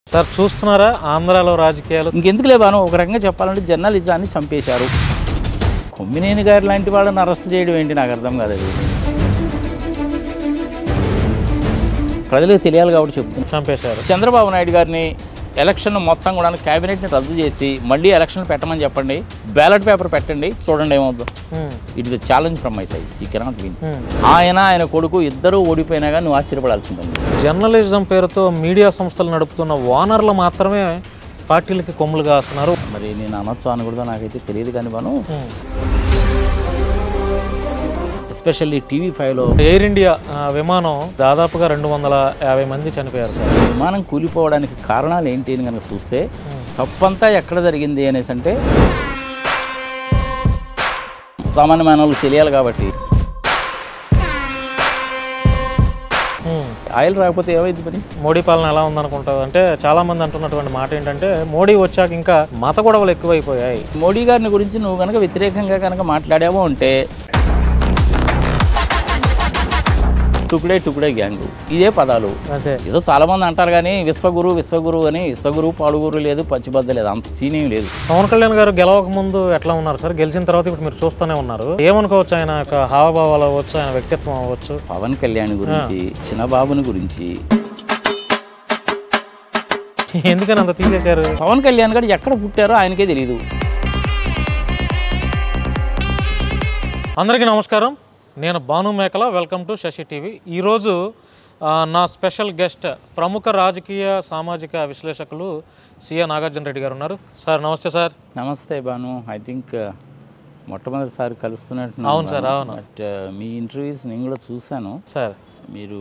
Sir చూస్తున్నారా ఆంధ్రాలో రాజకీయాలు? ఇంకెందుకు లేవాను ఒక రకంగా చెప్పాలంటే జర్నలిజాన్ని చంపేశారు. కొమ్మినేని గారు లాంటి వాళ్ళని అరెస్ట్ చేయడం ఏంటి నాకు అర్థం కాదు. అది ప్రజలకు తెలియాలి కాబట్టి చెప్తున్నాను. చంపేశారు. చంద్రబాబు నాయుడు గారిని ఎలక్షన్ మొత్తం కూడా క్యాబినెట్ని రద్దు చేసి మళ్ళీ ఎలక్షన్ పెట్టమని చెప్పండి, బ్యాలెట్ పేపర్ పెట్టండి, చూడండి ఏమవుతుందో. It is a challenge from my side. ఈ కెనాట్ విన్. ఆయన కొడుకు ఇద్దరూ ఓడిపోయినా కానీ నువ్వు ఆశ్చర్యపడాల్సిందండి. జర్నలిజం పేరుతో మీడియా సంస్థలు నడుపుతున్న ఓనర్లు మాత్రమే పార్టీలకి కొమ్ములు కాస్తున్నారు. మరి నేను అనొచ్చు అనకూడదు నాకైతే తెలియదు కానీ బాను, ఎస్పెషల్లీ టీవీ5లో ఎయిర్ ఇండియా విమానం దాదాపుగా 250 మంది చనిపోయారు సార్. విమానం కూలిపోవడానికి కారణాలు ఏంటి అని కనుక చూస్తే తప్పంతా ఎక్కడ జరిగింది అనేసి అంటే సామాన్య మానవులకు తెలియాలి కాబట్టి. ఆయిల్ రాకపోతే ఏమైంది పని? మోడీ పాలన ఎలా ఉందనుకుంటావు అంటే చాలా మంది అంటున్నటువంటి మాట ఏంటంటే మోడీ వచ్చాక ఇంకా మత గొడవలు ఎక్కువైపోయాయి. మోడీ గారిని గురించి నువ్వు కనుక వ్యతిరేకంగా కనుక మాట్లాడావో అంటే టుకుడే టుకుడే గ్యాంగు, ఇదే పదాలు. అదే ఏదో చాలా మంది అంటారు కానీ విశ్వగురు అని, విశ్వగురు పాడుగురు లేదు, పచ్చిబద్ద లేదు, అంత సీనేం లేదు. పవన్ కళ్యాణ్ గారు గెలవక ముందు ఎట్లా ఉన్నారు సార్? గెలిచిన తర్వాత ఇప్పుడు మీరు చూస్తూనే ఉన్నారు. ఏమనుకోవచ్చు ఆయన యొక్క హావభావాలు అవ్వచ్చు, ఆయన వ్యక్తిత్వం అవ్వచ్చు. పవన్ కళ్యాణ్ గురించి, చిన్నబాబుని గురించి ఎందుకని అంత తీసేశారు? పవన్ కళ్యాణ్ గారు ఎక్కడ పుట్టారో ఆయనకే తెలియదు. అందరికీ నమస్కారం, నేను Bhanu Mekala. Welcome to Shashi TV. ఈరోజు నా స్పెషల్ గెస్ట్ ప్రముఖ రాజకీయ సామాజిక విశ్లేషకులు సిఆ నాగార్జున రెడ్డి గారు ఉన్నారు. సార్ నమస్తే. సార్ నమస్తే భాను. ఐ థింక్ మొట్టమొదటిసారి కలుస్తున్నట్టు. అవును సార్, అవును. బట్ మీ ఇంటర్వ్యూస్ నేను కూడా చూశాను సార్. మీరు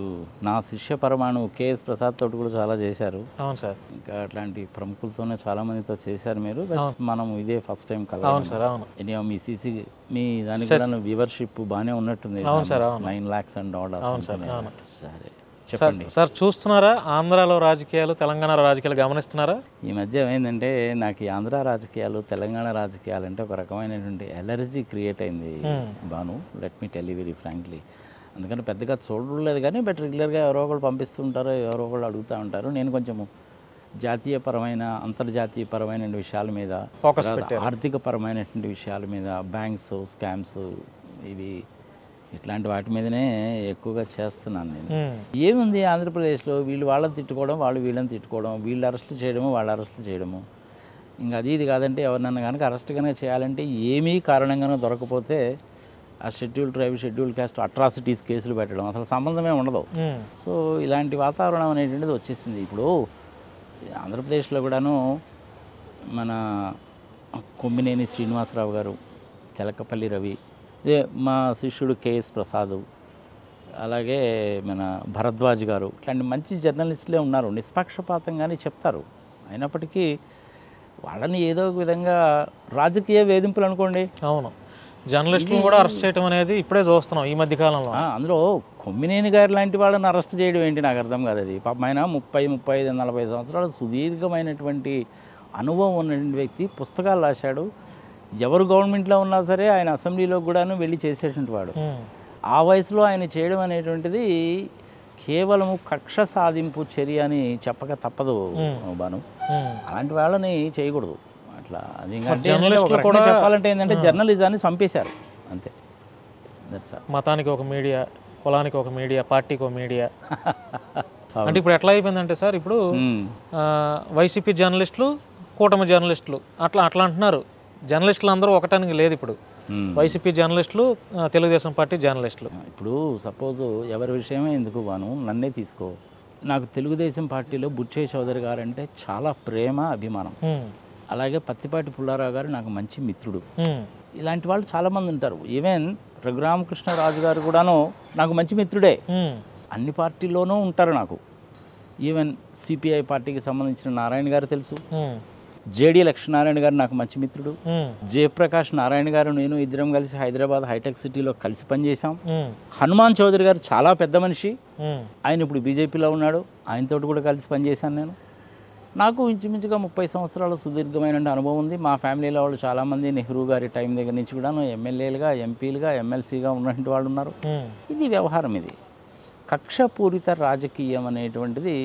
నా శిష్య పరమాణు కేఎస్ ప్రసాద్ తోటి కూడా చాలా చేశారు. అవును సార్. ఇంకా అట్లాంటి ప్రముఖులతోనే చాలా మందితో చేశారు మీరు. మనం ఇదే ఫస్ట్ టైం కదా. అవును సార్, అవును. మీ సిసి మీ దానికి కూడా వ్యూవర్షిప్ బాగానే ఉన్నట్టుంది. అవును సార్, అవును. 9 lakhs and odd. అవును సార్, అవును. సరే చెప్పండి సార్. చూస్తున్నారా ఆంధ్రాలో రాజకీయాలు, తెలంగాణ రాజకీయాలు గమనిస్తున్నారా? ఈ మధ్య ఏమైందంటే నాకు ఈ ఆంధ్ర రాజకీయాలు, తెలంగాణ రాజకీయాలు అంటే ఒక రకమైనటువంటి ఎలర్జీ క్రియేట్ అయింది Bhanu. Let me tell you very frankly. అందుకని పెద్దగా చూడలేదు కానీ బట్ రెగ్యులర్గా ఎవరో ఒకళ్ళు పంపిస్తుంటారు, ఎవరో ఒకళ్ళు అడుగుతూ ఉంటారు. నేను కొంచెము జాతీయపరమైన, అంతర్జాతీయపరమైన విషయాల మీద, ఆర్థిక పరమైనటువంటి విషయాల మీద, బ్యాంక్స్, స్కామ్స్, ఇవి ఇట్లాంటి వాటి మీదనే ఎక్కువగా చేస్తున్నాను నేను. ఏముంది ఆంధ్రప్రదేశ్లో వీళ్ళు వాళ్ళని తిట్టుకోవడం, వాళ్ళు వీళ్ళని తిట్టుకోవడం, వీళ్ళు అరెస్ట్ చేయడము, వాళ్ళు అరెస్ట్ చేయడము. ఇంకా అది ఇది కాదంటే ఎవరినన్నా కనుక అరెస్ట్ కనుక చేయాలంటే ఏమీ కారణంగానూ దొరకపోతే ఆ schedule tribe, schedule caste atrocities కేసులు పెట్టడం, అసలు సంబంధమే ఉండదు. సో ఇలాంటి వాతావరణం అనేటువంటిది వచ్చేసింది. ఇప్పుడు ఆంధ్రప్రదేశ్లో కూడాను మన కొమ్మినేని శ్రీనివాసరావు గారు, తెలకపల్లి రవి, మా శిష్యుడు కేఎస్ ప్రసాద్, అలాగే మన భరద్వాజ్ గారు, ఇట్లాంటి మంచి జర్నలిస్టులే ఉన్నారు. నిష్పక్షపాతంగానే చెప్తారు. అయినప్పటికీ వాళ్ళని ఏదో ఒక విధంగా రాజకీయ వేధింపులు అనుకోండి. అవును, జర్నలిస్టులు కూడా అరెస్ట్ చేయడం అనేది ఇప్పుడే చూస్తున్నాం ఈ మధ్య కాలంలో. అందులో కొమ్మినేని గారు లాంటి వాళ్ళని అరెస్ట్ చేయడం ఏంటి నాకు అర్థం కాదు. అది పాపం ఆయన 30, 35, 40 సంవత్సరాలు సుదీర్ఘమైనటువంటి అనుభవం ఉన్నటువంటి వ్యక్తి, పుస్తకాలు రాశాడు. ఎవరు గవర్నమెంట్లో ఉన్నా సరే ఆయన అసెంబ్లీలో కూడాను వెళ్ళి చేసేటువంటి వాడు. ఆ వయసులో ఆయన చేయడం అనేటువంటిది కేవలము కక్ష సాధింపు చర్య అని చెప్పక తప్పదు బాను. అలాంటి వాళ్ళని చేయకూడదు అట్లా. అది చెప్పాలంటే ఏంటంటే జర్నలిజాన్ని చంపేశారు అంతే. మతానికి ఒక మీడియా, కులానికి ఒక మీడియా, పార్టీకి ఒక మీడియా. అంటే ఇప్పుడు ఎట్లా అయిపోయిందంటే సార్, ఇప్పుడు వైసీపీ జర్నలిస్టులు, కూటమి జర్నలిస్టులు అట్లా అంటున్నారు. జర్నలిస్టులు అందరూ ఒకటానికి లేదు. ఇప్పుడు వైసీపీ జర్నలిస్టులు, తెలుగుదేశం పార్టీ జర్నలిస్టులు. ఇప్పుడు సపోజ్ ఎవరి విషయమే ఎందుకు బాను, నన్నే తీసుకో. నాకు తెలుగుదేశం పార్టీలో బుచ్చయ్య చౌదరి గారు అంటే చాలా ప్రేమ, అభిమానం. అలాగే పత్తిపాటి పుల్లారావు గారు నాకు మంచి మిత్రుడు. ఇలాంటి వాళ్ళు చాలామంది ఉంటారు. ఈవెన్ రఘురామకృష్ణరాజు గారు కూడాను నాకు మంచి మిత్రుడే. అన్ని పార్టీల్లోనూ ఉంటారు నాకు. ఈవెన్ సిపిఐ పార్టీకి సంబంధించిన నారాయణ గారు తెలుసు. జేడీ లక్ష్మీనారాయణ గారు నాకు మంచి మిత్రుడు. జయప్రకాష్ నారాయణ గారు నేను ఇద్దరం కలిసి హైదరాబాద్ హైటెక్ సిటీలో కలిసి పనిచేశాం. హనుమాన్ చౌదరి గారు చాలా పెద్ద మనిషి, ఆయన ఇప్పుడు బీజేపీలో ఉన్నాడు. ఆయనతోటి కూడా కలిసి పనిచేశాను నేను. నాకు ఇంచుమించుగా 30 సంవత్సరాల సుదీర్ఘమైన అనుభవం ఉంది. మా ఫ్యామిలీలో వాళ్ళు చాలామంది నెహ్రూ గారి టైం దగ్గర నుంచి కూడాను ఎమ్మెల్యేలుగా, ఎంపీలుగా, ఎమ్మెల్సీగా ఉన్నటువంటి వాళ్ళు ఉన్నారు. ఇది వ్యవహారం. ఇది కక్షపూరిత రాజకీయం అనేటువంటిది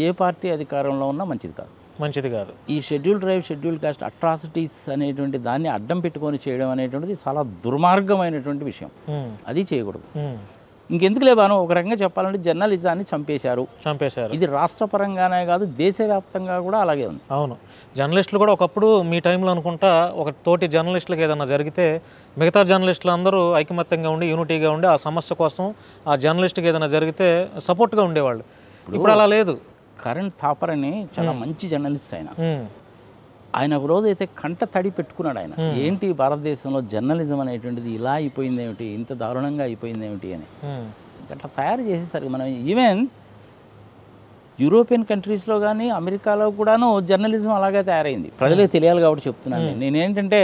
ఏ పార్టీ అధికారంలో ఉన్నా మంచిది కాదు. ఈ schedule tribe schedule caste atrocities అనేటువంటి దాన్ని అడ్డం పెట్టుకొని చేయడం అనేటువంటిది చాలా దుర్మార్గమైనటువంటి విషయం. అది చేయకూడదు. ఇంకెందుకు లేబాను, ఒక రకంగా చెప్పాలంటే జర్నలిజాన్ని చంపేశారు. ఇది రాష్ట్ర పరంగానే కాదు, దేశవ్యాప్తంగా కూడా అలాగే ఉంది. అవును, జర్నలిస్టులు కూడా ఒకప్పుడు మీ టైంలో అనుకుంటా ఒక తోటి జర్నలిస్టులకు ఏదైనా జరిగితే మిగతా జర్నలిస్టులు అందరూ ఐకమత్యంగా ఉండి యూనిటీగా ఉండి ఆ సమస్య కోసం ఆ జర్నలిస్ట్కి ఏదైనా జరిగితే సపోర్ట్గా ఉండేవాళ్ళు. ఇప్పుడు అలా లేదు. కరణ్ థాపర్ అని చాలా మంచి జర్నలిస్ట్ ఆయన ఒక రోజు అయితే కంట తడి పెట్టుకున్నాడు. ఆయన ఏంటి భారతదేశంలో జర్నలిజం అనేటువంటిది ఇలా అయిపోయింది ఏమిటి, ఇంత దారుణంగా అయిపోయింది ఏమిటి అని అట్లా తయారు చేసేసరికి మనం ఈవెన్ యూరోపియన్ కంట్రీస్లో కానీ అమెరికాలో కూడాను జర్నలిజం అలాగే తయారైంది. ప్రజలకు తెలియాలి కాబట్టి చెప్తున్నాను. నేనేంటంటే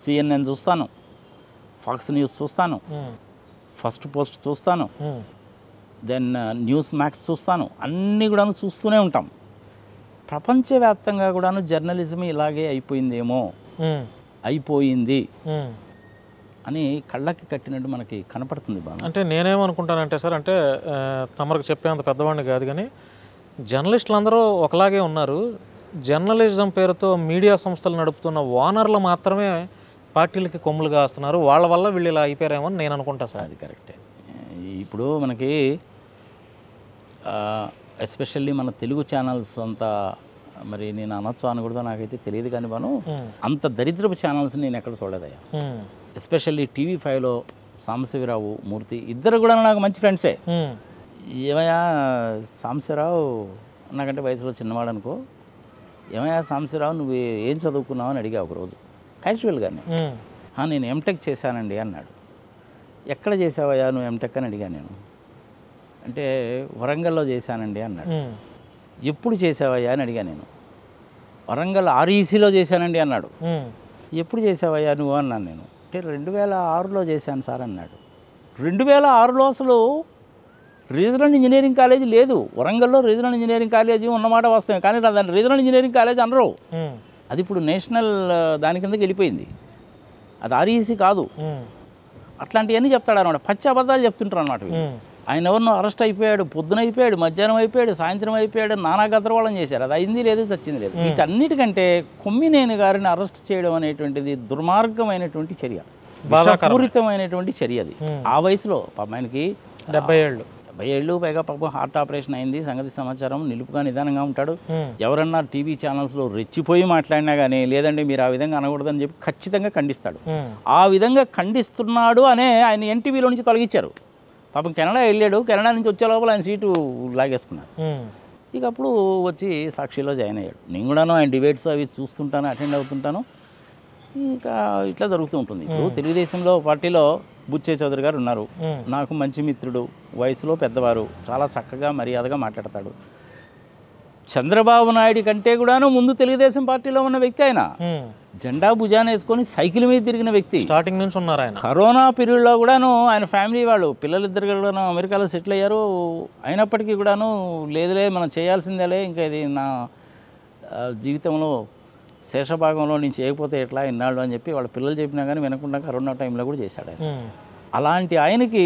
CNN చూస్తాను, ఫాక్స్ న్యూస్ చూస్తాను, ఫస్ట్ పోస్ట్ చూస్తాను, దెన్ న్యూస్ మ్యాక్స్ చూస్తాను, అన్నీ కూడాను చూస్తూనే ఉంటాం. ప్రపంచవ్యాప్తంగా కూడాను జర్నలిజం ఇలాగే అయిపోయింది అని కళ్ళకి కట్టినట్టు మనకి కనపడుతుంది. అంటే నేనేమనుకుంటానంటే సార్, అంటే తమరికి చెప్పేంత పెద్దవాడిని కాదు కానీ జర్నలిస్టులు అందరూ ఒకలాగే ఉన్నారు. జర్నలిజం పేరుతో మీడియా సంస్థలు నడుపుతున్న ఓనర్లు మాత్రమే పార్టీలకి కొమ్ములు కాస్తున్నారు. వాళ్ళ వల్ల వీళ్ళు ఇలా అయిపోయారేమో అని నేను అనుకుంటా సార్. అది కరెక్టే. ఇప్పుడు మనకి ఎస్పెషల్లీ మన తెలుగు ఛానల్స్ అంతా, మరి నేను అనొచ్చు అనకూడదు నాకైతే తెలియదు కానీ అంత దరిద్రపు ఛానల్స్ నేను ఎక్కడ చూడలేదయ్యా. ఎస్పెషల్లీ TV5లో సాంబశివరావు, మూర్తి ఇద్దరు కూడా నాకు మంచి ఫ్రెండ్సే. ఏమయ్యా సాంబశివరావు, నాకంటే వయసులో చిన్నవాడు అనుకో, ఏమయ్యా సాంబశివరావు నువ్వు ఏం చదువుకున్నావు అని అడిగా ఒకరోజు క్యాజువల్గానే. నేను ఎంటెక్ చేశానండి అన్నాడు. ఎక్కడ చేసావయ్యా నువ్వు ఎంటెక్ అని అడిగా నేను. అంటే వరంగల్లో చేశానండి అన్నాడు. ఎప్పుడు చేసావయ్యా అని అడిగా నేను. వరంగల్ RECలో చేశానండి అన్నాడు. ఎప్పుడు చేసావయ్యా నువ్వు అన్నాను నేను. అంటే 2006లో చేశాను సార్ అన్నాడు. 2006లో అసలు రీజనల్ ఇంజనీరింగ్ కాలేజీ లేదు. వరంగల్లో రీజనల్ ఇంజనీరింగ్ కాలేజీ ఉన్నమాట వాస్తవం, కానీ దాన్ని రీజనల్ ఇంజనీరింగ్ కాలేజ్ అనరు. అది ఇప్పుడు నేషనల్ దాని కిందకి వెళ్ళిపోయింది. అది REC కాదు. అట్లాంటివన్నీ చెప్తాడు అనమాట. పచ్చి అబద్ధాలు చెప్తుంటారు అనమాట. ఆయన ఎవరినో అరెస్ట్ అయిపోయాడు, పొద్దున అయిపోయాడు, మధ్యాహ్నం అయిపోయాడు, సాయంత్రం అయిపోయాడు, నానా గందరగోళం చేశారు. అది అయింది లేదు, చచ్చింది లేదు. వీటన్నిటికంటే కొమ్మినేని గారిని అరెస్ట్ చేయడం అనేటువంటిది దుర్మార్గమైనటువంటి చర్య, విషపూరితమైనటువంటి చర్య. అది ఆ వయసులో ఆయనకి 70 ఏళ్ళు పైగా పాపం హార్ట్ ఆపరేషన్ అయింది. సంగతి సమాచారం నిలుపుగా నిదానంగా ఉంటాడు. ఎవరన్నా టీవీ ఛానల్స్లో రెచ్చిపోయి మాట్లాడినా కానీ లేదండి మీరు ఆ విధంగా అనకూడదని చెప్పి ఖచ్చితంగా ఖండిస్తాడు. ఆ విధంగా ఖండిస్తున్నాడు అనే ఆయన NTVలో నుంచి తొలగించారు. పాపం కెనడా వెళ్ళాడు. కెనడా నుంచి వచ్చే లోపల ఆయన సీటు లాగేసుకున్నారు. ఇక అప్పుడు వచ్చి సాక్షిలో జాయిన్ అయ్యాడు. నేను కూడాను ఆయన డిబేట్స్ అవి చూస్తుంటాను, అటెండ్ అవుతుంటాను. ఇక ఇట్లా జరుగుతూ ఉంటుంది. ఇప్పుడు తెలుగుదేశంలో పార్టీలో బుచ్చే చౌదరి గారు ఉన్నారు. నాకు మంచి మిత్రుడు, వయసులో పెద్దవారు, చాలా చక్కగా మర్యాదగా మాట్లాడతాడు. చంద్రబాబు నాయుడు కంటే కూడాను ముందు తెలుగుదేశం పార్టీలో ఉన్న వ్యక్తి ఆయన. జెండా భుజాన వేసుకొని సైకిల్ మీద తిరిగిన వ్యక్తి. స్టార్టింగ్ నుంచి ఉన్నారు ఆయన. కరోనా పీరియడ్లో కూడాను ఆయన ఫ్యామిలీ వాళ్ళు పిల్లలిద్దరు కూడాను అమెరికాలో సెటిల్ అయ్యారు. అయినప్పటికీ కూడాను లేదులే మనం చేయాల్సిందేలే, ఇంకా ఇది నా జీవితంలో శేషభాగంలో నేను చేయకపోతే ఎట్లా ఇన్నాళ్ళు అని చెప్పి వాళ్ళ పిల్లలు చెప్పినా కానీ వినకుండా కరోనా టైంలో కూడా చేశాడు ఆయన. అలాంటి ఆయనకి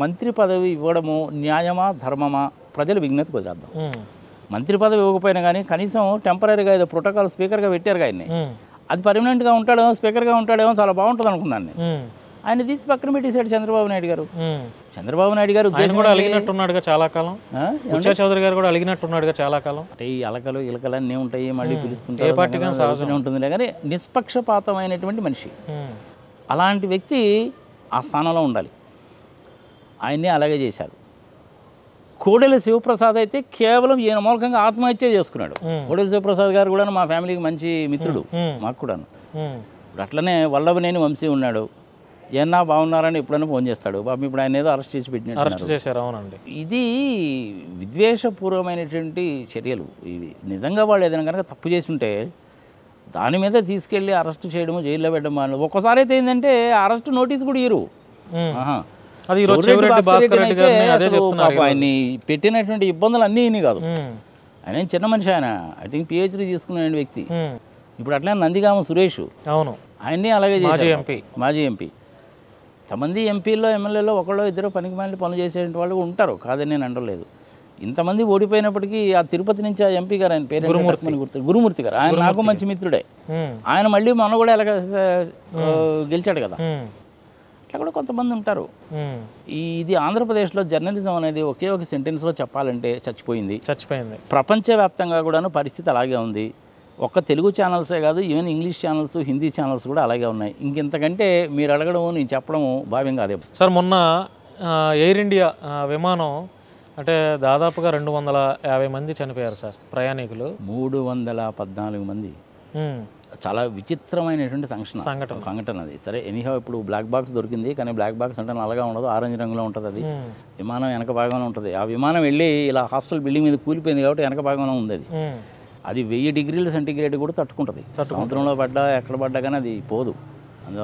మంత్రి పదవి ఇవ్వడము న్యాయమా ధర్మమా ప్రజలు విజ్ఞతకు వదిలేద్దాం. మంత్రి పదవి ఇవ్వకపోయినా కానీ కనీసం టెంపరీగా ఏదో ప్రోటోకాల్ స్పీకర్గా పెట్టారు ఆయన్ని. అది పర్మనెంట్గా ఉంటాడేమో, స్పీకర్గా ఉంటాడేమో, చాలా బాగుంటుంది అనుకున్నాను నేను. ఆయన తీసి పక్కన పెట్టేశాడు చంద్రబాబు నాయుడు గారు. చంద్రబాబు నాయుడు గారు అలిగినట్టున్నాడుగా చాలా కాలం. బుచ్చే చౌదరి గారు కూడా అలిగినట్టున్నాడుగా చాలా కాలం. అంటే ఈ అలకలు ఇలకలు అన్నీ ఉంటాయి, మళ్ళీ పిలుస్తుంటారు, ఉంటుంది. కానీ నిష్పక్షపాతమైనటువంటి మనిషి, అలాంటి వ్యక్తి ఆ స్థానంలో ఉండాలి. ఆయన్ని అలాగే చేశారు. కోడెల శివప్రసాద్ అయితే కేవలం ఈయన మూలకంగా ఆత్మహత్య చేసుకున్నాడు. కోడెల శివప్రసాద్ గారు కూడా మా ఫ్యామిలీకి మంచి మిత్రుడు, మాకు కూడాను. ఇప్పుడు అట్లనే వల్లభనేని వంశీ ఉన్నాడు. ఏమన్నా బాగున్నారని ఎప్పుడైనా ఫోన్ చేస్తాడు. పాపం ఇప్పుడు ఆయన ఏదో అరెస్ట్ చేసి పెట్టినట్టు. అవునండి, ఇది విద్వేషపూర్వమైనటువంటి చర్యలు. ఇవి నిజంగా వాళ్ళు ఏదైనా కనుక తప్పు చేసి ఉంటే దాని మీద తీసుకెళ్ళి అరెస్ట్ చేయడము, జైల్లో పెట్టడం. ఒక్కసారి అయితే ఏంటంటే అరెస్ట్ నోటీస్ కూడా ఇయ్యరు. ఆయన్ని పెట్టినటువంటి ఇబ్బందులు అన్నీ ఇన్ని కాదు. ఆయన చిన్న మనిషి, ఆయన ఐ థింక్ PhD తీసుకున్న వ్యక్తి. ఇప్పుడు అట్లా నందిగామ సురేష్, అవును, ఆయన్ని అలాగే చేశారు. మాజీ ఎంపీ. ఎంతమంది ఎంపీల్లో ఎమ్మెల్యేలో ఒకళ్ళు ఇద్దరు పనికి మాలిన పనులు చేసే వాళ్ళు ఉంటారు, కాదని నేను అంటలేదు. ఇంతమంది ఓడిపోయినప్పటికీ ఆ తిరుపతి నుంచి ఆ ఎంపీ గారు ఆయన పేరు గురుమూర్తి గారు, ఆయన నాకు మంచి మిత్రుడే. ఆయన మళ్ళీ మొన్న కూడా ఎలాగ గెలిచాడు కదా. అట్లా కూడా కొంతమంది ఉంటారు. ఇది ఆంధ్రప్రదేశ్లో జర్నలిజం అనేది ఒకే ఒక సెంటెన్స్లో చెప్పాలంటే చచ్చిపోయింది. ప్రపంచవ్యాప్తంగా కూడాను పరిస్థితి అలాగే ఉంది. ఒక్క తెలుగు ఛానల్సే కాదు, even English channels, Hindi channels కూడా అలాగే ఉన్నాయి. ఇంకెంతకంటే మీరు అడగడం నేను చెప్పడం భావ్యం కాదే సార్. మొన్న ఎయిర్ ఇండియా విమానం అంటే దాదాపుగా 250 మంది చనిపోయారు సార్ ప్రయాణికులు. 314 మంది. చాలా విచిత్రమైనటువంటి సంఘటన అది. సరే, ఎనీహౌ ఇప్పుడు బ్లాక్ బాక్స్ దొరికింది, కానీ బ్లాక్ బాక్స్ అంటే నల్లగా ఉండదు, ఆరెంజ్ రంగులో ఉంటుంది. అది విమానం వెనక భాగంలో ఉంటుంది. ఆ విమానం వెళ్ళి ఇలా హాస్టల్ బిల్డింగ్ మీద కూలిపోయింది కాబట్టి వెనక భాగంలో ఉంది. అది 1000 డిగ్రీల సెంటీగ్రేడ్ కూడా తట్టుకుంటుంది. సముద్రంలో పడ్డా ఎక్కడ పడ్డా కానీ అది పోదు.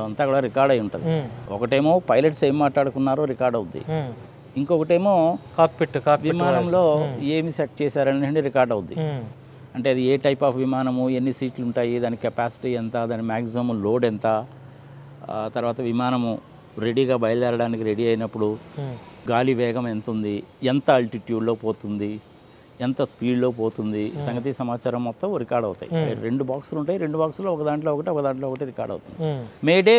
అంతా కూడా రికార్డ్ అయి ఉంటుంది. ఒకటేమో పైలట్స్ ఏం మాట్లాడుకున్నారో రికార్డ్ అవుద్ది, ఇంకొకటేమో విమానంలో ఏమి సెట్ చేశారని రికార్డ్ అవుద్ది. అంటే అది ఏ టైప్ ఆఫ్ విమానము, ఎన్ని సీట్లు ఉంటాయి, దాని కెపాసిటీ ఎంత, దాని మ్యాక్సిమం లోడ్ ఎంత, తర్వాత విమానము రెడీగా బయలుదేరడానికి రెడీ అయినప్పుడు గాలి వేగం ఎంత ఉంది, ఎంత ఆల్టిట్యూడ్లో పోతుంది, ఎంత స్పీడ్లో పోతుంది, సంగతి సమాచారం మొత్తం రికార్డ్ అవుతాయి. 2 బాక్సులు ఉంటాయి. 2 బాక్సులు ఒక దాంట్లో ఒకటి రికార్డ్ అవుతుంది. మేడే